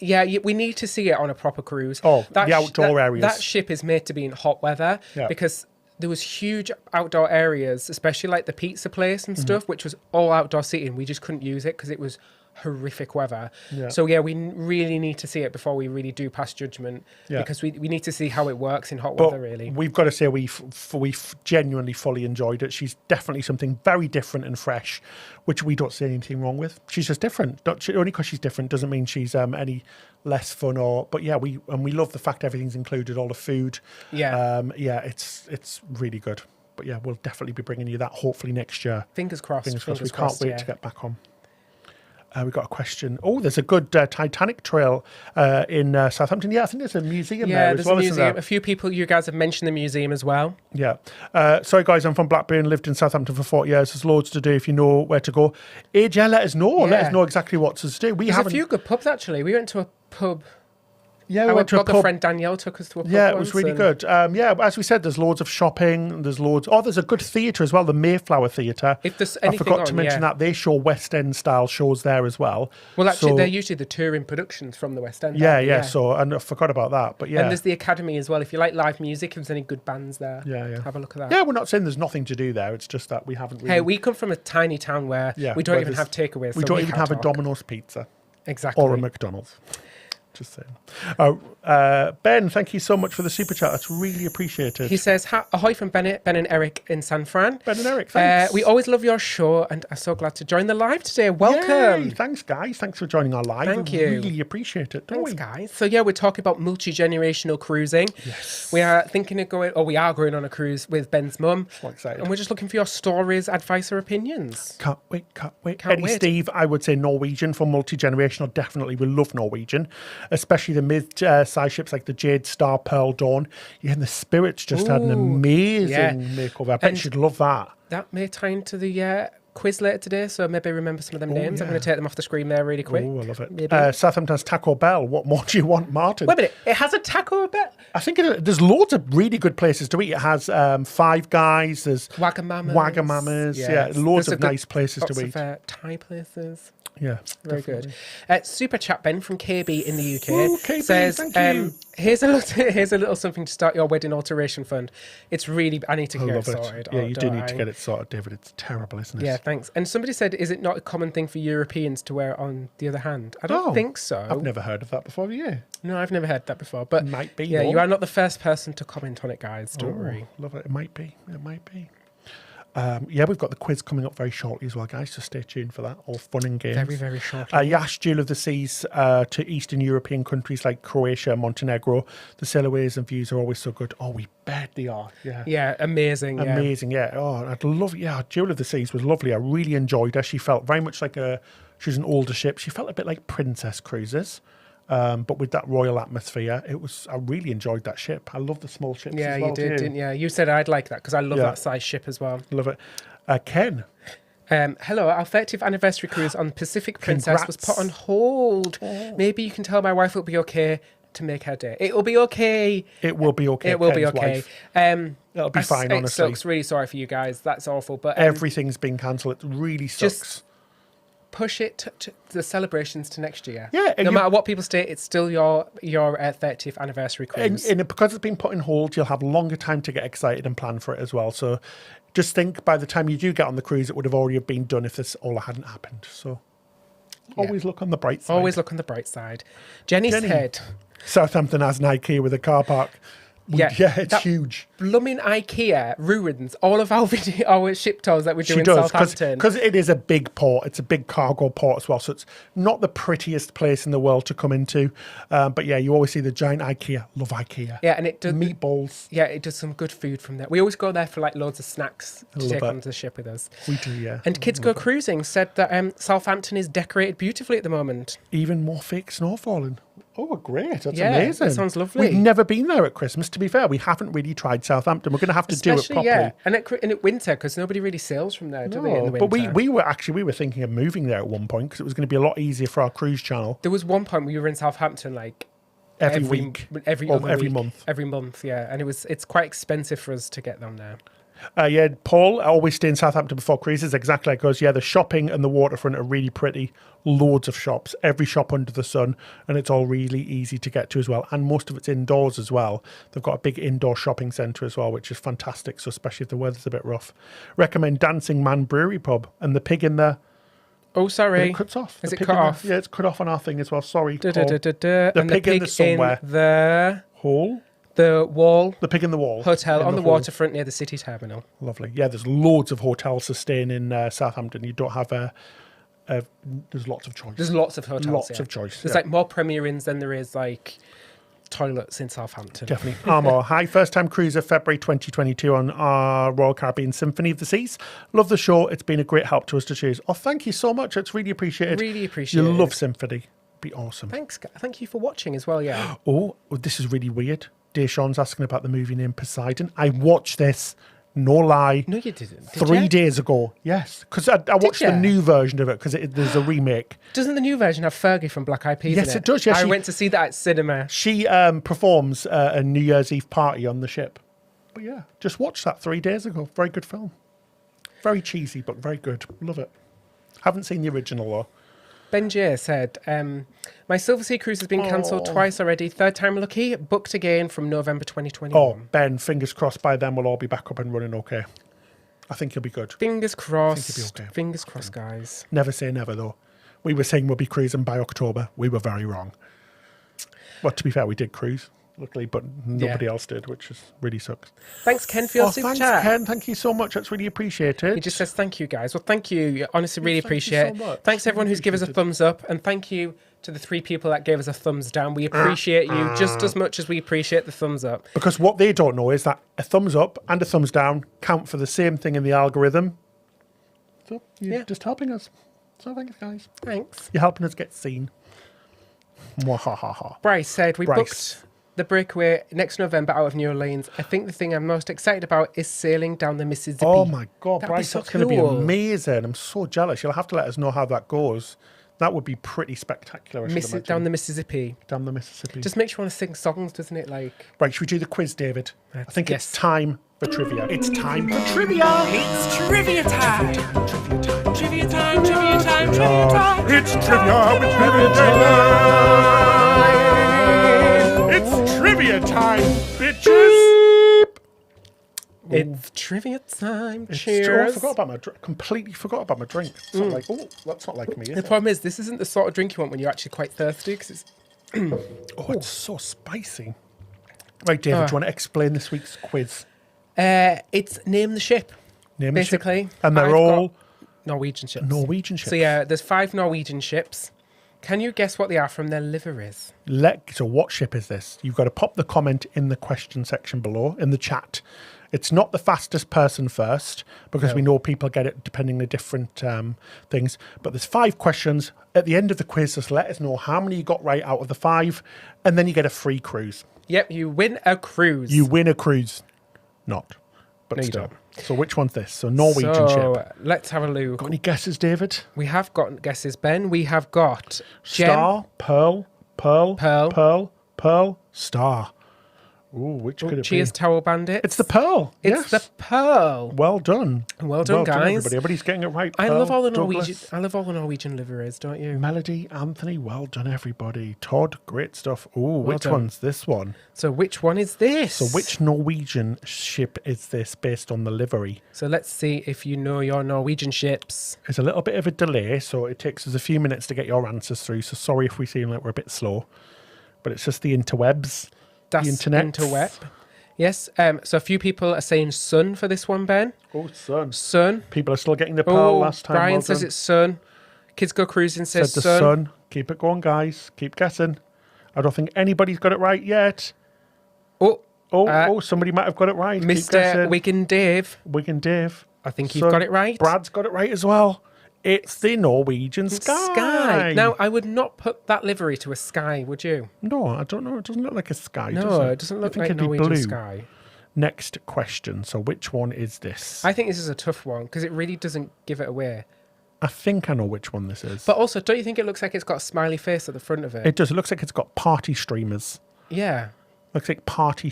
[SPEAKER 2] we need to see it on a proper cruise.
[SPEAKER 1] Oh, the outdoor areas.
[SPEAKER 2] That ship is made to be in hot weather because there was huge outdoor areas, especially like the pizza place and stuff, which was all outdoor seating. We just couldn't use it because it was horrific weather.
[SPEAKER 1] Yeah.
[SPEAKER 2] So we really need to see it before we really do pass judgment because we need to see how it works in hot weather, really.
[SPEAKER 1] We've got to say we genuinely fully enjoyed it. She's definitely something very different and fresh, which we don't see anything wrong with. She's just different. Only because she's different doesn't mean she's any less fun we love the fact everything's included, all the food. It's really good. But yeah, we'll definitely be bringing you that hopefully next year.
[SPEAKER 2] Fingers crossed.
[SPEAKER 1] We can't wait to get back on. We've got a question. Oh, there's a good Titanic trail in Southampton. Yeah, I think there's a museum there as well.
[SPEAKER 2] Yeah, there's a museum. A few people, you guys have mentioned the museum as well.
[SPEAKER 1] Yeah. Sorry, guys, I'm from Blackburn, lived in Southampton for 40 years. There's loads to do if you know where to go. Let us know.
[SPEAKER 2] Yeah.
[SPEAKER 1] Let us know exactly what to do.
[SPEAKER 2] There's a few good pubs, actually. We went to a pub.
[SPEAKER 1] Yeah, we went to a pub.
[SPEAKER 2] friend Danielle took us to a pub.
[SPEAKER 1] Yeah, it was really good. As we said, there's loads of shopping. There's a good theatre as well, the Mayflower Theatre.
[SPEAKER 2] If there's
[SPEAKER 1] I
[SPEAKER 2] anything
[SPEAKER 1] forgot to mention that. They show West End style shows there as well.
[SPEAKER 2] Well, actually, they're usually the touring productions from the West End.
[SPEAKER 1] Yeah. So, and I forgot about that. But yeah.
[SPEAKER 2] And there's the Academy as well. If you like live music, if there's any good bands there, have a look at that.
[SPEAKER 1] Yeah, we're not saying there's nothing to do there. It's just that we haven't really...
[SPEAKER 2] Hey, we come from a tiny town where we don't even have takeaways.
[SPEAKER 1] We don't even have a Domino's pizza.
[SPEAKER 2] Exactly.
[SPEAKER 1] Or a McDonald's. Just saying. Ben, thank you so much for the super chat. That's really appreciated.
[SPEAKER 2] He says, ahoy from Ben and Eric in San Fran.
[SPEAKER 1] Ben and Eric, thanks.
[SPEAKER 2] We always love your show and are so glad to join the live today. Welcome.
[SPEAKER 1] Yay. Thanks, guys. Thanks for joining our live.
[SPEAKER 2] Thank
[SPEAKER 1] we
[SPEAKER 2] you.
[SPEAKER 1] Really appreciate it, don't
[SPEAKER 2] Thanks,
[SPEAKER 1] we?
[SPEAKER 2] guys. So, we're talking about multi-generational cruising.
[SPEAKER 1] Yes.
[SPEAKER 2] We are thinking of we are going on a cruise with Ben's mum.
[SPEAKER 1] So excited.
[SPEAKER 2] And we're just looking for your stories, advice or opinions.
[SPEAKER 1] Can't wait.
[SPEAKER 2] Can't wait.
[SPEAKER 1] Steve, I would say Norwegian for multi-generational. Definitely, we love Norwegian, especially the mid-size ships like the Jade, Star, Pearl, Dawn. Yeah, and the Spirit's just had an amazing makeover. I bet she'd love that.
[SPEAKER 2] That may tie into the quiz later today, so maybe remember some of them names. I'm going to take them off the screen there really quick.
[SPEAKER 1] Oh, I love it. Southampton's Taco Bell. What more do you want, Martin?
[SPEAKER 2] Wait a minute, it has a Taco Bell?
[SPEAKER 1] I think there's loads of really good places to eat. It has Five Guys, there's
[SPEAKER 2] Wagamamas.
[SPEAKER 1] Yeah, loads of nice places to eat.
[SPEAKER 2] Thai places.
[SPEAKER 1] Yeah,
[SPEAKER 2] Very
[SPEAKER 1] definitely.
[SPEAKER 2] good. Super chat Ben from KB in the UK
[SPEAKER 1] Ooh, KB,
[SPEAKER 2] says,
[SPEAKER 1] thank you.
[SPEAKER 2] here's a little something to start your wedding alteration fund. It's really, I need to
[SPEAKER 1] I
[SPEAKER 2] get
[SPEAKER 1] love
[SPEAKER 2] it
[SPEAKER 1] it.
[SPEAKER 2] sorted.
[SPEAKER 1] Yeah,
[SPEAKER 2] Oh,
[SPEAKER 1] you do
[SPEAKER 2] don't
[SPEAKER 1] need to
[SPEAKER 2] I?
[SPEAKER 1] get it sorted, David. It's terrible, isn't it?
[SPEAKER 2] Yeah, thanks. And somebody said, is it not a common thing for Europeans to wear it on the other hand? I don't think so.
[SPEAKER 1] I've never heard of that before, have you?
[SPEAKER 2] No, I've never heard that before. But
[SPEAKER 1] Might be,
[SPEAKER 2] yeah,
[SPEAKER 1] though.
[SPEAKER 2] you are not the first person to comment on it, guys. Don't worry.
[SPEAKER 1] Love it. It might be. It might be. Yeah, we've got the quiz coming up very shortly as well, guys. So stay tuned for that. All fun and games.
[SPEAKER 2] Very, very shortly.
[SPEAKER 1] Yash, Jewel of the Seas, to Eastern European countries like Croatia, Montenegro. The sailways and views are always so good. Oh, we bet they are. Yeah.
[SPEAKER 2] Yeah, amazing. Yeah.
[SPEAKER 1] Amazing. Yeah. Oh, I'd love. Yeah, Jewel of the Seas was lovely. I really enjoyed her. She felt very much like she was an older ship. She felt a bit like Princess Cruises. But with that royal atmosphere, I really enjoyed that ship. I love the small ships
[SPEAKER 2] Yeah,
[SPEAKER 1] as well.
[SPEAKER 2] you did, didn't you? You said I'd like that because I love that size ship as well.
[SPEAKER 1] Love it. Ken.
[SPEAKER 2] Hello, our 30th anniversary cruise on Pacific Princess was put on hold. Maybe you can tell my wife it'll be okay to make her day. It'll be okay.
[SPEAKER 1] It will be okay.
[SPEAKER 2] It will be
[SPEAKER 1] Ken's
[SPEAKER 2] okay.
[SPEAKER 1] wife. It'll be fine,
[SPEAKER 2] it
[SPEAKER 1] honestly.
[SPEAKER 2] sucks. Really sorry for you guys. That's awful. But
[SPEAKER 1] Everything's been cancelled. It really sucks.
[SPEAKER 2] Just push it to the celebrations to next year.
[SPEAKER 1] Yeah,
[SPEAKER 2] no matter what people say, it's still your 30th anniversary cruise.
[SPEAKER 1] And because it's been put on hold, you'll have longer time to get excited and plan for it as well. So just think by the time you do get on the cruise, it would have already been done if this all hadn't happened. So always look on the bright side.
[SPEAKER 2] Always look on the bright side. Jenny said,
[SPEAKER 1] Southampton has an IKEA with a car park.
[SPEAKER 2] Yeah,
[SPEAKER 1] it's huge.
[SPEAKER 2] Blooming IKEA ruins all of our ship tours that we do in Southampton.
[SPEAKER 1] Because it is a big port. It's a big cargo port as well. So it's not the prettiest place in the world to come into. But yeah, you always see the giant IKEA. Love IKEA.
[SPEAKER 2] Yeah, and it does
[SPEAKER 1] meatballs.
[SPEAKER 2] Yeah, it does some good food from there. We always go there for like loads of snacks to take onto the ship with us.
[SPEAKER 1] We do, yeah.
[SPEAKER 2] And Kids Go Cruising said that Southampton is decorated beautifully at the moment.
[SPEAKER 1] Even more fake snow falling. Oh, great. That's
[SPEAKER 2] yeah,
[SPEAKER 1] amazing.
[SPEAKER 2] That sounds lovely.
[SPEAKER 1] We've never been there at Christmas, to be fair. We haven't really tried Southampton. We're going to have to do it properly.
[SPEAKER 2] Yeah, and at winter, because nobody really sails from there, do they, in the winter?
[SPEAKER 1] But we were thinking of moving there at one point because it was going to be a lot easier for our cruise channel.
[SPEAKER 2] There was one point we were in Southampton like
[SPEAKER 1] every week.
[SPEAKER 2] Every
[SPEAKER 1] month.
[SPEAKER 2] Every month, yeah. And it's quite expensive for us to get them there.
[SPEAKER 1] Yeah, Paul, I always stay in Southampton before cruises, exactly like us. Yeah, the shopping and the waterfront are really pretty. Loads of shops, every shop under the sun, and it's all really easy to get to as well. And most of it's indoors as well. They've got a big indoor shopping centre as well, which is fantastic, so especially if the weather's a bit rough. Recommend Dancing Man Brewery Pub and the pig in there.
[SPEAKER 2] Oh, sorry.
[SPEAKER 1] It cuts off.
[SPEAKER 2] Is it cut off?
[SPEAKER 1] Yeah, it's cut off on our thing as well. Sorry.
[SPEAKER 2] The
[SPEAKER 1] pig in the somewhere.
[SPEAKER 2] The
[SPEAKER 1] hole?
[SPEAKER 2] The wall.
[SPEAKER 1] The pig in the wall.
[SPEAKER 2] Hotel on the waterfront near the city terminal.
[SPEAKER 1] Lovely. Yeah, there's loads of hotels to stay in Southampton. You don't have there's lots of choice.
[SPEAKER 2] There's lots of hotels.
[SPEAKER 1] Lots of choice.
[SPEAKER 2] There's like more Premier Inns than there is like toilets in Southampton.
[SPEAKER 1] Definitely. Armour. Hi, first time cruiser, February 2022 on our Royal Caribbean Symphony of the Seas. Love the show. It's been a great help to us to choose. Oh, thank you so much. It's really appreciated.
[SPEAKER 2] Really appreciated.
[SPEAKER 1] You love Symphony. Be awesome.
[SPEAKER 2] Thanks. Thank you for watching as well, yeah.
[SPEAKER 1] Oh, this is really weird. Deshaun's asking about the movie named Poseidon. I watched this, no lie.
[SPEAKER 2] No, you didn't.
[SPEAKER 1] 3 days ago. Yes, because I watched the new version of it because there's a remake.
[SPEAKER 2] Doesn't the new version have Fergie from Black Eyed Peas?
[SPEAKER 1] Yes,
[SPEAKER 2] in
[SPEAKER 1] it does. Yes,
[SPEAKER 2] I went to see that at cinema.
[SPEAKER 1] She performs a New Year's Eve party on the ship. But yeah, just watched that 3 days ago. Very good film. Very cheesy, but very good. Love it. Haven't seen the original though.
[SPEAKER 2] Ben J said, my Silver Sea cruise has been cancelled twice already. Third time lucky. Booked again from November 2021.
[SPEAKER 1] Oh, Ben, fingers crossed by then we'll all be back up and running okay. I think you'll be good.
[SPEAKER 2] Fingers crossed.
[SPEAKER 1] I think you'll be okay.
[SPEAKER 2] Fingers crossed, guys.
[SPEAKER 1] Never say never, though. We were saying we'll be cruising by October. We were very wrong. Well, to be fair, we did cruise, luckily, but nobody else did, which really sucks.
[SPEAKER 2] Thanks, Ken, for your super
[SPEAKER 1] thanks,
[SPEAKER 2] chat.
[SPEAKER 1] Ken. Thank you so much. That's really appreciated.
[SPEAKER 2] He just says thank you, guys. Well, thank you. Honestly, really appreciate it.
[SPEAKER 1] So much.
[SPEAKER 2] Thanks, everyone who's given us a thumbs up. And thank you to the 3 people that gave us a thumbs down. We appreciate you just as much as we appreciate the thumbs up.
[SPEAKER 1] Because what they don't know is that a thumbs up and a thumbs down count for the same thing in the algorithm. So you're just helping us. So thanks, guys.
[SPEAKER 2] Thanks.
[SPEAKER 1] You're helping us get seen. Mwahaha.
[SPEAKER 2] Bryce said, we booked the breakaway next November out of New Orleans. I think the thing I'm most excited about is sailing down the Mississippi.
[SPEAKER 1] Oh my God,
[SPEAKER 2] That'd
[SPEAKER 1] Bryce,
[SPEAKER 2] so
[SPEAKER 1] that's going to be amazing. I'm so jealous. You'll have to let us know how that goes. That would be pretty spectacular.
[SPEAKER 2] Down the Mississippi.
[SPEAKER 1] Down the Mississippi.
[SPEAKER 2] Just makes you want to sing songs, doesn't it? Like,
[SPEAKER 1] right, should we do the quiz, David? I think it's time for trivia. It's time for trivia.
[SPEAKER 3] It's trivia time. Trivia time, trivia time, trivia time, trivia time.
[SPEAKER 1] It's trivia with Trivia time. It's trivia time, bitches.
[SPEAKER 2] It's trivia time.
[SPEAKER 1] I
[SPEAKER 2] Cheers.
[SPEAKER 1] forgot about my completely forgot about my drink. It's not like, oh, that's not like me, is
[SPEAKER 2] The
[SPEAKER 1] it?
[SPEAKER 2] problem is, this isn't the sort of drink you want when you're actually quite thirsty, because it's...
[SPEAKER 1] Oh, it's so spicy. Right, David, do you want to explain this week's quiz?
[SPEAKER 2] It's name the ship,
[SPEAKER 1] Name the ship.
[SPEAKER 2] basically.
[SPEAKER 1] And they're
[SPEAKER 2] I've
[SPEAKER 1] all
[SPEAKER 2] got Norwegian ships.
[SPEAKER 1] Norwegian ships.
[SPEAKER 2] So yeah, there's 5 Norwegian ships. Can you guess what they are from their liveries?
[SPEAKER 1] So what ship is this? You've got to pop the comment in the question section below, in the chat. It's not the fastest person first, because we know people get it depending on the different things. But there's 5 questions. At the end of the quiz, just let us know how many you got right out of the 5, and then you get a free cruise.
[SPEAKER 2] Yep, you win a cruise.
[SPEAKER 1] You win a cruise. Not. But
[SPEAKER 2] No, you
[SPEAKER 1] still.
[SPEAKER 2] don't.
[SPEAKER 1] So which one's this? So Norwegian ship.
[SPEAKER 2] Let's have a look.
[SPEAKER 1] Got any guesses, David?
[SPEAKER 2] We have got guesses, Ben. We have got Gem,
[SPEAKER 1] Star, Pearl, Star. Ooh, which could it
[SPEAKER 2] Cheers,
[SPEAKER 1] be?
[SPEAKER 2] Towel Bandit.
[SPEAKER 1] It's the Pearl.
[SPEAKER 2] It's the Pearl.
[SPEAKER 1] Well done.
[SPEAKER 2] Well done, guys.
[SPEAKER 1] Everybody. Everybody's getting it right.
[SPEAKER 2] I
[SPEAKER 1] Pearl,
[SPEAKER 2] love all the
[SPEAKER 1] Douglas,
[SPEAKER 2] Norwegian liveries, don't you?
[SPEAKER 1] Melody, Anthony, well done, everybody. Todd, great stuff. Ooh, which
[SPEAKER 2] done.
[SPEAKER 1] one's this one?
[SPEAKER 2] So which one is this?
[SPEAKER 1] So which Norwegian ship is this based on the livery?
[SPEAKER 2] So let's see if you know your Norwegian ships.
[SPEAKER 1] There's a little bit of a delay, so it takes us a few minutes to get your answers through. So sorry if we seem like we're a bit slow, but it's just the interwebs,
[SPEAKER 2] That's
[SPEAKER 1] the internet.
[SPEAKER 2] interweb. Yes. So a few people are saying sun for this one, Ben.
[SPEAKER 1] Oh, sun.
[SPEAKER 2] Sun.
[SPEAKER 1] People are still getting the Pearl last time.
[SPEAKER 2] Brian
[SPEAKER 1] well
[SPEAKER 2] says
[SPEAKER 1] done.
[SPEAKER 2] it's sun. Kids Go Cruising says
[SPEAKER 1] Said the sun. Keep it going, guys. Keep guessing. I don't think anybody's got it right yet.
[SPEAKER 2] Oh,
[SPEAKER 1] Somebody might have got it right. Keep
[SPEAKER 2] Mr.
[SPEAKER 1] guessing.
[SPEAKER 2] Wigan Dave.
[SPEAKER 1] Wigan Dave.
[SPEAKER 2] I think you've got it right.
[SPEAKER 1] Brad's got it right as well. It's the Norwegian Sky.
[SPEAKER 2] Now, I would not put that livery to a sky, would you?
[SPEAKER 1] No, I don't know. It doesn't look like a sky, does
[SPEAKER 2] No,
[SPEAKER 1] it?
[SPEAKER 2] it doesn't
[SPEAKER 1] I
[SPEAKER 2] look
[SPEAKER 1] think
[SPEAKER 2] like
[SPEAKER 1] it'd be
[SPEAKER 2] Norwegian
[SPEAKER 1] blue.
[SPEAKER 2] sky.
[SPEAKER 1] Next question. So which one is this?
[SPEAKER 2] I think this is a tough one because it really doesn't give it away.
[SPEAKER 1] I think I know which one this is.
[SPEAKER 2] But also, don't you think it looks like it's got a smiley face at the front of it?
[SPEAKER 1] It does. It looks like it's got party streamers.
[SPEAKER 2] Yeah.
[SPEAKER 1] Looks like party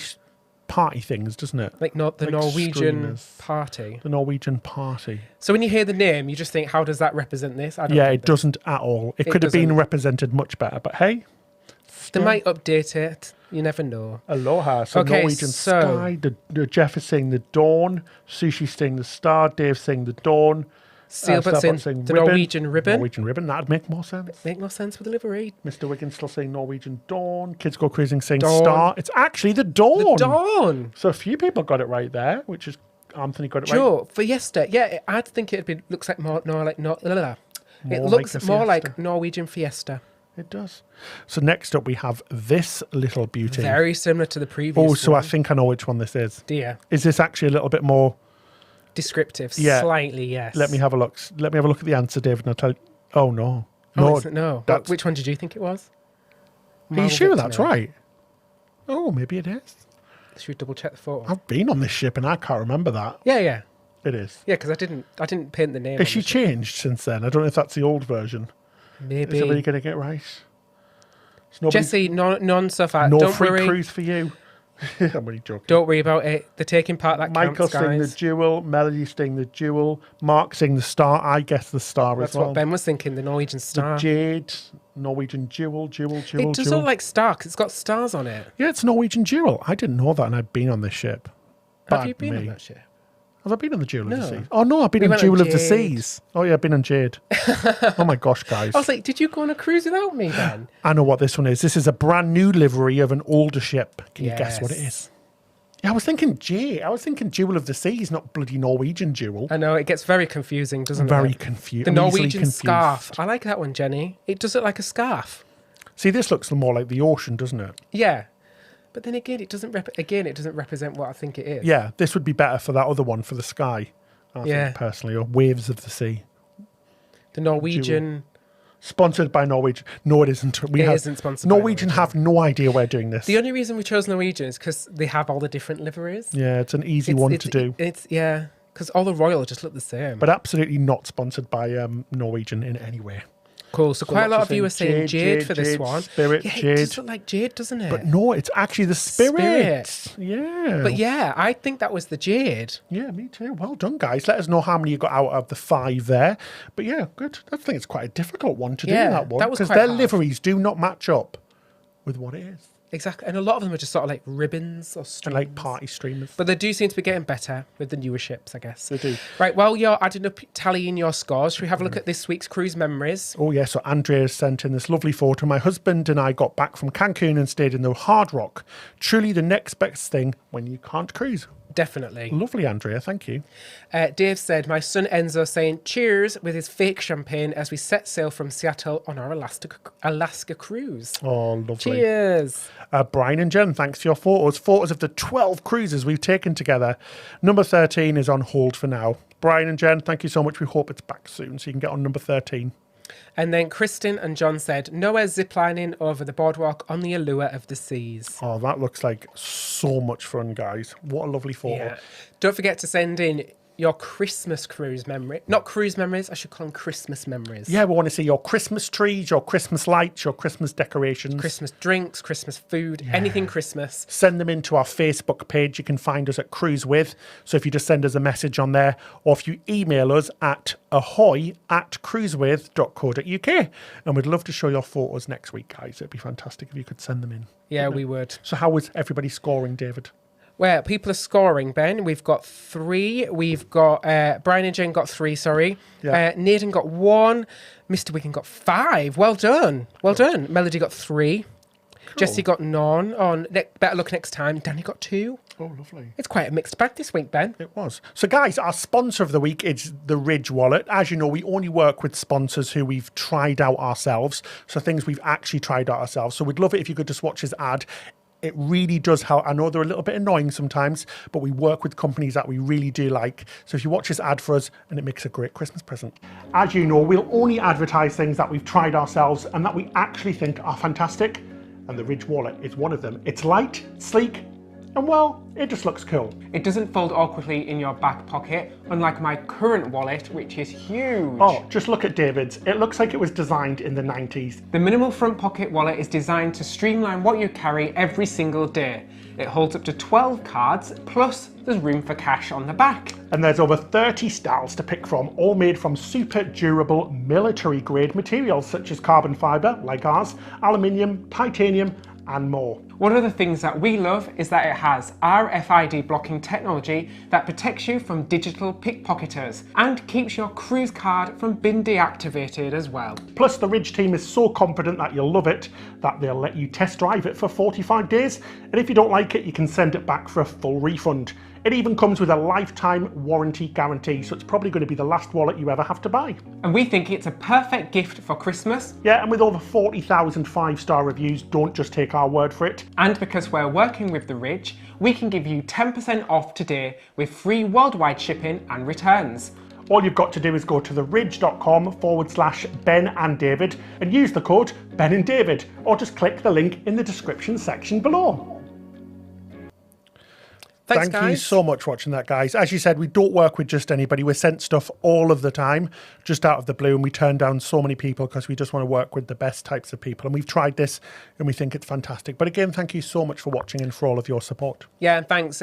[SPEAKER 1] things, doesn't it?
[SPEAKER 2] Like not the
[SPEAKER 1] Like
[SPEAKER 2] Norwegian
[SPEAKER 1] streamers.
[SPEAKER 2] party.
[SPEAKER 1] The Norwegian party.
[SPEAKER 2] So when you hear the name, you just think, how does that represent this? I don't
[SPEAKER 1] Yeah,
[SPEAKER 2] think
[SPEAKER 1] it doesn't at all. It could have been
[SPEAKER 2] doesn't.
[SPEAKER 1] represented much better, but hey.
[SPEAKER 2] They might update it. You never know.
[SPEAKER 1] Aloha. So
[SPEAKER 2] Okay,
[SPEAKER 1] Norwegian
[SPEAKER 2] so-
[SPEAKER 1] Sky. The Jeff is saying the dawn. Sushi's saying the star. Dave's saying the dawn.
[SPEAKER 2] Steelbutt's
[SPEAKER 1] Starbuck's
[SPEAKER 2] in the Norwegian ribbon.
[SPEAKER 1] Norwegian ribbon. That'd make more sense.
[SPEAKER 2] Make more sense with the livery.
[SPEAKER 1] Mr. Wiggins still saying Norwegian dawn. Kids Go Cruising saying
[SPEAKER 2] Dawn.
[SPEAKER 1] star. It's actually the dawn.
[SPEAKER 2] The dawn.
[SPEAKER 1] So a few people got it right there, which is Anthony got it right.
[SPEAKER 2] Joe, Fiesta. Yeah, I'd think it'd be looks like more like it
[SPEAKER 1] More
[SPEAKER 2] looks
[SPEAKER 1] like the
[SPEAKER 2] more
[SPEAKER 1] Fiesta.
[SPEAKER 2] like Norwegian Fiesta.
[SPEAKER 1] It does. So next up we have this little beauty.
[SPEAKER 2] Very similar to the previous.
[SPEAKER 1] Oh, so I
[SPEAKER 2] one.
[SPEAKER 1] think I know which one this is.
[SPEAKER 2] Dear.
[SPEAKER 1] Is this actually a little bit more?
[SPEAKER 2] Descriptive.
[SPEAKER 1] Yeah.
[SPEAKER 2] Slightly, yes.
[SPEAKER 1] Let me have a look. Let me have a look at the answer, David, and I'll tell you. Oh no,
[SPEAKER 2] Oh, it's- no.
[SPEAKER 1] that's-
[SPEAKER 2] Which one did you think it was?
[SPEAKER 1] Are you
[SPEAKER 2] Marvel
[SPEAKER 1] sure
[SPEAKER 2] Victor
[SPEAKER 1] that's
[SPEAKER 2] now.
[SPEAKER 1] right? Oh, maybe it is.
[SPEAKER 2] Should we double check the photo?
[SPEAKER 1] I've been on this ship and I can't remember that.
[SPEAKER 2] Yeah.
[SPEAKER 1] It is.
[SPEAKER 2] Yeah, because I didn't paint the name.
[SPEAKER 1] Has
[SPEAKER 2] on
[SPEAKER 1] she
[SPEAKER 2] the ship.
[SPEAKER 1] changed since then? I don't know if that's the old version.
[SPEAKER 2] Maybe.
[SPEAKER 1] Is everybody going to get it right? Is nobody-
[SPEAKER 2] Jesse, non-suffer.
[SPEAKER 1] no
[SPEAKER 2] Don't
[SPEAKER 1] free
[SPEAKER 2] worry.
[SPEAKER 1] cruise for you. I'm only joking.
[SPEAKER 2] Don't worry about it. They're taking part. That
[SPEAKER 1] Michael
[SPEAKER 2] counts,
[SPEAKER 1] sing the
[SPEAKER 2] guys.
[SPEAKER 1] jewel, Melody sing the jewel, Mark sing the star. I guess the star
[SPEAKER 2] That's
[SPEAKER 1] as well.
[SPEAKER 2] what Ben was thinking. The Norwegian
[SPEAKER 1] The
[SPEAKER 2] star.
[SPEAKER 1] jade, Norwegian jewel.
[SPEAKER 2] It does look like star 'cause it's got stars on it.
[SPEAKER 1] Yeah, it's Norwegian jewel. I didn't know that, and I've been on this ship.
[SPEAKER 2] Have you
[SPEAKER 1] Bad
[SPEAKER 2] been
[SPEAKER 1] me.
[SPEAKER 2] on that ship?
[SPEAKER 1] Have I been on the Jewel of
[SPEAKER 2] No.
[SPEAKER 1] the Seas? Oh no, I've been
[SPEAKER 2] We
[SPEAKER 1] on
[SPEAKER 2] went on
[SPEAKER 1] Jewel of the
[SPEAKER 2] Jade.
[SPEAKER 1] Seas. Oh yeah, I've been on Jade. Oh my gosh, guys!
[SPEAKER 2] I was like, did you go on a cruise without me, Ben?
[SPEAKER 1] I know what this one is. This is a brand new livery of an older ship. Can you guess what it
[SPEAKER 2] Yes.
[SPEAKER 1] is? Yeah, I was thinking J. I was thinking Jewel of the Seas, not bloody Norwegian Jewel.
[SPEAKER 2] I know, it gets very confusing, doesn't
[SPEAKER 1] Very
[SPEAKER 2] it?
[SPEAKER 1] confused.
[SPEAKER 2] The Norwegian scarf. I like that one, Jenny. It does look like a scarf.
[SPEAKER 1] See, this looks more like the ocean, doesn't it?
[SPEAKER 2] Yeah. But then again, it doesn't represent what I think it is.
[SPEAKER 1] Yeah, this would be better for that other one, for the sky. I
[SPEAKER 2] Yeah.
[SPEAKER 1] think, personally, or Waves of the Sea.
[SPEAKER 2] The Norwegian.
[SPEAKER 1] Sponsored by Norwegian. No, it isn't.
[SPEAKER 2] It isn't sponsored by
[SPEAKER 1] Norwegian have no idea we're doing this.
[SPEAKER 2] The only reason we chose Norwegian is because they have all the different liveries.
[SPEAKER 1] Yeah, it's an easy one to do.
[SPEAKER 2] Yeah, because all the Royal just look the same.
[SPEAKER 1] But absolutely not sponsored by Norwegian in any way.
[SPEAKER 2] Cool. So quite a lot of you are saying jade for this one.
[SPEAKER 1] Spirit,
[SPEAKER 2] yeah,
[SPEAKER 1] jade.
[SPEAKER 2] It does look like jade, doesn't it?
[SPEAKER 1] But no, it's actually the spirit. Yeah.
[SPEAKER 2] But yeah, I think that was the jade.
[SPEAKER 1] Yeah, me too. Well done, guys. Let us know how many you got out of the 5 there. But yeah, good. I think it's quite a difficult one to do, that one.
[SPEAKER 2] That was
[SPEAKER 1] because
[SPEAKER 2] quite
[SPEAKER 1] their
[SPEAKER 2] hard.
[SPEAKER 1] liveries do not match up with what it is.
[SPEAKER 2] Exactly. And a lot of them are just sort of like ribbons or streamers.
[SPEAKER 1] And like party streamers.
[SPEAKER 2] But they do seem to be getting better with the newer ships, I guess.
[SPEAKER 1] They do.
[SPEAKER 2] Right, while you're adding up, tallying your scores, should we have a look at this week's cruise memories?
[SPEAKER 1] Oh, yeah. So Andrea sent in this lovely photo. My husband and I got back from Cancun and stayed in the Hard Rock. Truly the next best thing when you can't cruise.
[SPEAKER 2] Definitely.
[SPEAKER 1] Lovely, Andrea. Thank you.
[SPEAKER 2] Dave said, my son Enzo saying cheers with his fake champagne as we set sail from Seattle on our Alaska cruise.
[SPEAKER 1] Oh, lovely.
[SPEAKER 2] Cheers.
[SPEAKER 1] Brian and Jen, thanks for your photos. Photos of the 12 cruises we've taken together. Number 13 is on hold for now. Brian and Jen, thank you so much. We hope it's back soon so you can get on number 13.
[SPEAKER 2] And then Kristen and John said, nowhere ziplining over the boardwalk on the allure of the seas.
[SPEAKER 1] Oh, that looks like so much fun, guys. What a lovely photo.
[SPEAKER 2] Yeah. Don't forget to send in your Christmas cruise memory. Not cruise memories, I should call them Christmas memories.
[SPEAKER 1] Yeah, we want to see your Christmas trees, your Christmas lights, your Christmas decorations.
[SPEAKER 2] Christmas drinks, Christmas food, anything Christmas.
[SPEAKER 1] Send them into our Facebook page. You can find us at Cruise With. So if you just send us a message on there, or if you email us at ahoy@cruisewith.co.uk. And we'd love to show your photos next week, guys. It'd be fantastic if you could send them in.
[SPEAKER 2] Yeah, we would.
[SPEAKER 1] So how was everybody scoring, David?
[SPEAKER 2] Well, people are scoring, Ben. We've got 3. We've got Brian and Jen got 3, sorry.
[SPEAKER 1] Yeah.
[SPEAKER 2] Nathan got 1. Mr. Wigan got 5. Well done. Well done. Melody got 3. Cool. Jessie got none. Better luck next time. Danny got 2.
[SPEAKER 1] Oh, lovely.
[SPEAKER 2] It's quite a mixed bag this week, Ben.
[SPEAKER 1] It was. So, guys, our sponsor of the week is the Ridge Wallet. As you know, we only work with sponsors who we've tried out ourselves. So things we've actually tried out ourselves. So we'd love it if you could just watch his ad. It really does help. I know they're a little bit annoying sometimes, but we work with companies that we really do like. So if you watch this ad for us, and it makes a great Christmas present. As you know, we'll only advertise things that we've tried ourselves and that we actually think are fantastic. And the Ridge Wallet is one of them. It's light, sleek, and well, it just looks cool.
[SPEAKER 2] It doesn't fold awkwardly in your back pocket, unlike my current wallet, which is huge.
[SPEAKER 1] Oh, just look at David's. It looks like it was designed in the 90s.
[SPEAKER 2] The minimal front pocket wallet is designed to streamline what you carry every single day. It holds up to 12 cards, plus there's room for cash on the back.
[SPEAKER 1] And there's over 30 styles to pick from, all made from super durable military grade materials such as carbon fibre, like ours, aluminium, titanium, and more.
[SPEAKER 2] One of the things that we love is that it has RFID blocking technology that protects you from digital pickpocketers and keeps your cruise card from being deactivated as well.
[SPEAKER 1] Plus, the Ridge team is so confident that you'll love it that they'll let you test drive it for 45 days. And if you don't like it, you can send it back for a full refund. It even comes with a lifetime warranty guarantee, so it's probably going to be the last wallet you ever have to buy.
[SPEAKER 2] And we think it's a perfect gift for Christmas.
[SPEAKER 1] Yeah, and with over 40,000 5-star reviews, don't just take our word for it.
[SPEAKER 2] And because we're working with the Ridge, we can give you 10% off today with free worldwide shipping and returns.
[SPEAKER 1] All you've got to do is go to theridge.com/Ben and David and use the code Ben and David, or just click the link in the description section below.
[SPEAKER 2] Thanks,
[SPEAKER 1] Thank you so much for watching that, guys. As you said, we don't work with just anybody. We're sent stuff all of the time, just out of the blue, and we turn down so many people because we just want to work with the best types of people. And we've tried this, and we think it's fantastic. But again, thank you so much for watching and for all of your support.
[SPEAKER 2] Yeah, and thanks.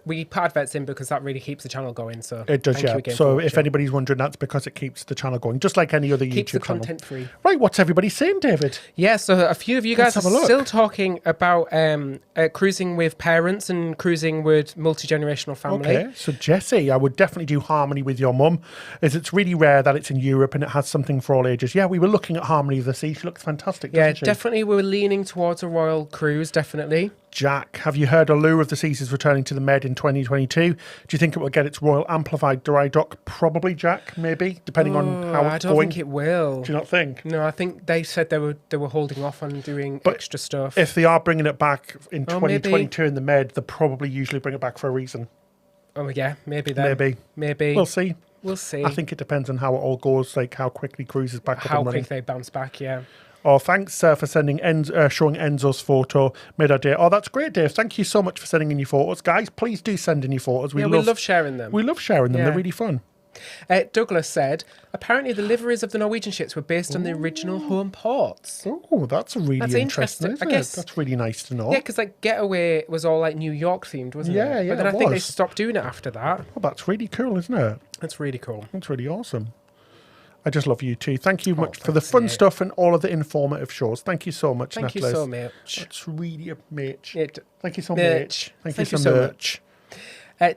[SPEAKER 2] We put adverts in because that really keeps the channel going. So
[SPEAKER 1] it does, yeah. So if anybody's wondering, that's because it keeps the channel going, just like any other YouTube channel.
[SPEAKER 2] Keeps the content free.
[SPEAKER 1] Right, what's everybody saying, David?
[SPEAKER 2] Yeah, so a few of you guys are still talking about cruising with parents and cruising with multi-generational family.
[SPEAKER 1] Okay, so Jessie, I would definitely do Harmony with your mum, as it's really rare that it's in Europe and it has something for all ages. Yeah, we were looking at Harmony of the Sea. She looks fantastic, doesn't she?
[SPEAKER 2] Definitely we're leaning towards a royal cruise, definitely.
[SPEAKER 1] Jack, have you heard Allure of the Seas is returning to the Med in 2022? Do you think it will get its Royal Amplified dry dock? Probably, Jack, maybe, depending on how it's going.
[SPEAKER 2] I don't think it will.
[SPEAKER 1] Do you not think?
[SPEAKER 2] No, I think they said they were holding off on doing extra stuff.
[SPEAKER 1] If they are bringing it back in 2022 in the Med, they'll probably usually bring it back for a reason.
[SPEAKER 2] Oh, yeah, maybe then. Maybe.
[SPEAKER 1] We'll see.
[SPEAKER 2] We'll see.
[SPEAKER 1] I think it depends on how it all goes, like how quickly cruises back up and running.
[SPEAKER 2] How quick they bounce back, yeah.
[SPEAKER 1] Oh, thanks for sending showing Enzo's photo. Made our day. Oh, that's great, Dave. Thank you so much for sending in your photos. Guys, please do send in your photos.
[SPEAKER 2] We love sharing them.
[SPEAKER 1] We love sharing them. Yeah. They're really fun.
[SPEAKER 2] Douglas said, apparently the liveries of the Norwegian ships were based on the original home ports.
[SPEAKER 1] Oh, that's really interesting, isn't
[SPEAKER 2] I guess,
[SPEAKER 1] it? That's really nice to know.
[SPEAKER 2] Yeah, because like Getaway was all like New York themed, wasn't it?
[SPEAKER 1] Yeah,
[SPEAKER 2] But then I think they stopped doing it after that.
[SPEAKER 1] Well, that's really cool, isn't it?
[SPEAKER 2] That's really cool.
[SPEAKER 1] That's really awesome. I just love you too. Thank you much for the fun stuff and all of the informative shows. Thank you so much,
[SPEAKER 2] Thank
[SPEAKER 1] Nicholas.
[SPEAKER 2] you so much.
[SPEAKER 1] That's really a much.
[SPEAKER 2] Thank
[SPEAKER 1] you so much. Thank you so much.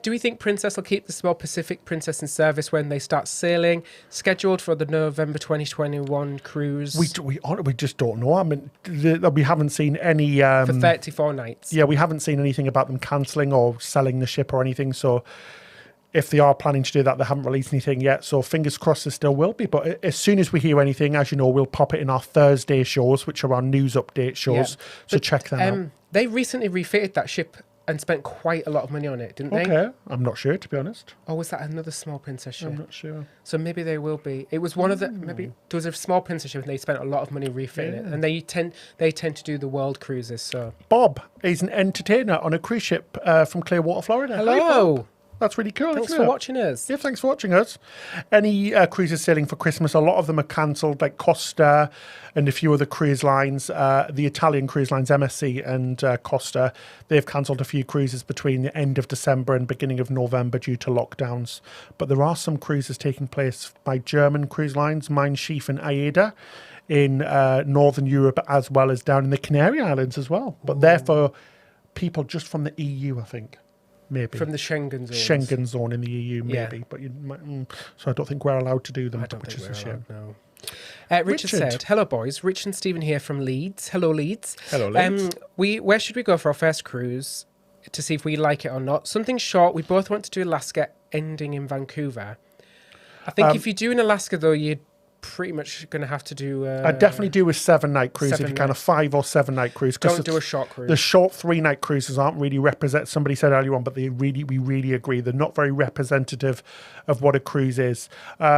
[SPEAKER 2] Do we think Princess will keep the small Pacific Princess in service when they start sailing? Scheduled for the November 2021 cruise.
[SPEAKER 1] We just don't know. I mean, we haven't seen any...
[SPEAKER 2] for 34 nights.
[SPEAKER 1] Yeah, we haven't seen anything about them cancelling or selling the ship or anything. So if they are planning to do that, they haven't released anything yet. So fingers crossed there still will be. But as soon as we hear anything, as you know, we'll pop it in our Thursday shows, which are our news update shows. Yeah. So check them out.
[SPEAKER 2] They recently refitted that ship and spent quite a lot of money on it, didn't they?
[SPEAKER 1] Okay, I'm not sure, to be honest.
[SPEAKER 2] Or was that another small princess ship?
[SPEAKER 1] I'm not sure.
[SPEAKER 2] So maybe they will be. It was one of the, maybe there was a small princess ship and they spent a lot of money refitting it. And they tend to do the world cruises. So
[SPEAKER 1] Bob is an entertainer on a cruise ship from Clearwater, Florida.
[SPEAKER 2] Hello.
[SPEAKER 1] Hi, that's really cool.
[SPEAKER 2] Thanks for watching us.
[SPEAKER 1] Yeah, thanks for watching us. Any cruises sailing for Christmas, a lot of them are cancelled, like Costa and a few other cruise lines. The Italian cruise lines, MSC and Costa, they've cancelled a few cruises between the end of December and beginning of November due to lockdowns. But there are some cruises taking place by German cruise lines, Mein Schiff and AIDA, in Northern Europe, as well as down in the Canary Islands as well. But they're for people just from the EU, I think. Maybe.
[SPEAKER 2] From the Schengen zone.
[SPEAKER 1] Schengen zone in the EU, maybe. Yeah. But you might, so I don't think we're allowed to do them, which is a shame.
[SPEAKER 2] No. Richard said, hello boys, Rich and Stephen here from Leeds. Hello Leeds.
[SPEAKER 1] Hello Leeds.
[SPEAKER 2] Where should we go for our first cruise to see if we like it or not? Something short. We both want to do Alaska, ending in Vancouver. I think if you do in Alaska though, you'd pretty much going to have to do...
[SPEAKER 1] I'd definitely do a 7-night cruise if you can, a 5 or 7-night cruise.
[SPEAKER 2] Don't do a short cruise.
[SPEAKER 1] The short 3-night cruises aren't really somebody said earlier on, but we really agree. They're not very representative of what a cruise is.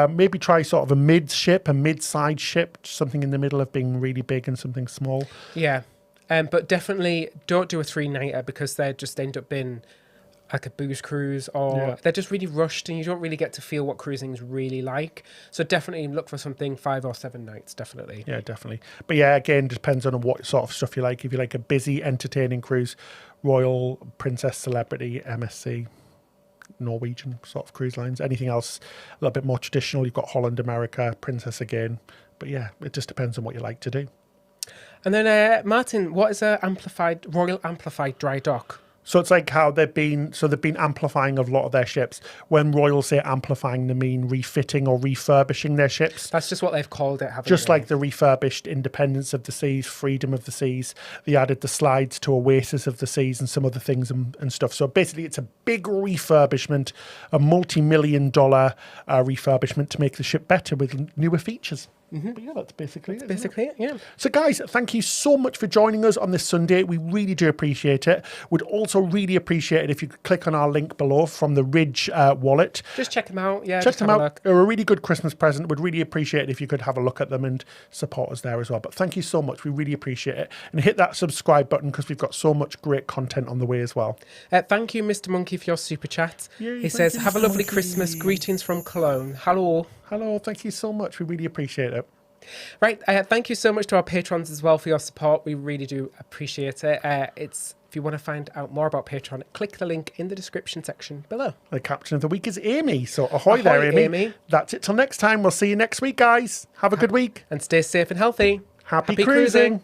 [SPEAKER 1] Maybe try sort of a mid-side ship, something in the middle of being really big and something small.
[SPEAKER 2] Yeah, but definitely don't do a 3-nighter because they just end up being like a booze cruise, or they're just really rushed and you don't really get to feel what cruising is really like. So definitely look for something 5 or 7 nights, definitely.
[SPEAKER 1] Yeah, definitely. But yeah, again, depends on what sort of stuff you like. If you like a busy, entertaining cruise, Royal, Princess, Celebrity, MSC, Norwegian sort of cruise lines. Anything else a little bit more traditional, you've got Holland, America, Princess again. But yeah, it just depends on what you like to do.
[SPEAKER 2] And then Martin, what is a Royal Amplified dry dock?
[SPEAKER 1] So it's like how they've been amplifying a lot of their ships. When Royal say amplifying, they mean refitting or refurbishing their ships.
[SPEAKER 2] That's just what they've called it, haven't they?
[SPEAKER 1] Just like the refurbished Independence of the Seas, Freedom of the Seas. They added the slides to Oasis of the Seas and some other things and stuff. So basically it's a big refurbishment, a multi-million-dollar refurbishment to make the ship better with newer features. Mm-hmm. But yeah, that's basically
[SPEAKER 2] it. Yeah.
[SPEAKER 1] So guys, thank you so much for joining us on this Sunday. We really do appreciate it. Would also really appreciate it if you could click on our link below from the Ridge wallet.
[SPEAKER 2] Just check them out. Yeah,
[SPEAKER 1] check them out. They're a really good Christmas present. Would really appreciate it if you could have a look at them and support us there as well. But thank you so much. We really appreciate it. And hit that subscribe button because we've got so much great content on the way as well.
[SPEAKER 2] Thank you, Mr. Monkey, for your super chat. He says, have a lovely Christmas. Greetings from Cologne. Hello.
[SPEAKER 1] Hello. Thank you so much. We really appreciate it.
[SPEAKER 2] Right, thank you so much to our patrons as well for your support. We really do appreciate it. If you want to find out more about Patreon, click the link in the description section below.
[SPEAKER 1] The captain of the week is Amy, so ahoy there, Amy. That's it till next time. We'll see you next week, guys. Have a good week.
[SPEAKER 2] And stay safe and healthy.
[SPEAKER 1] Happy cruising.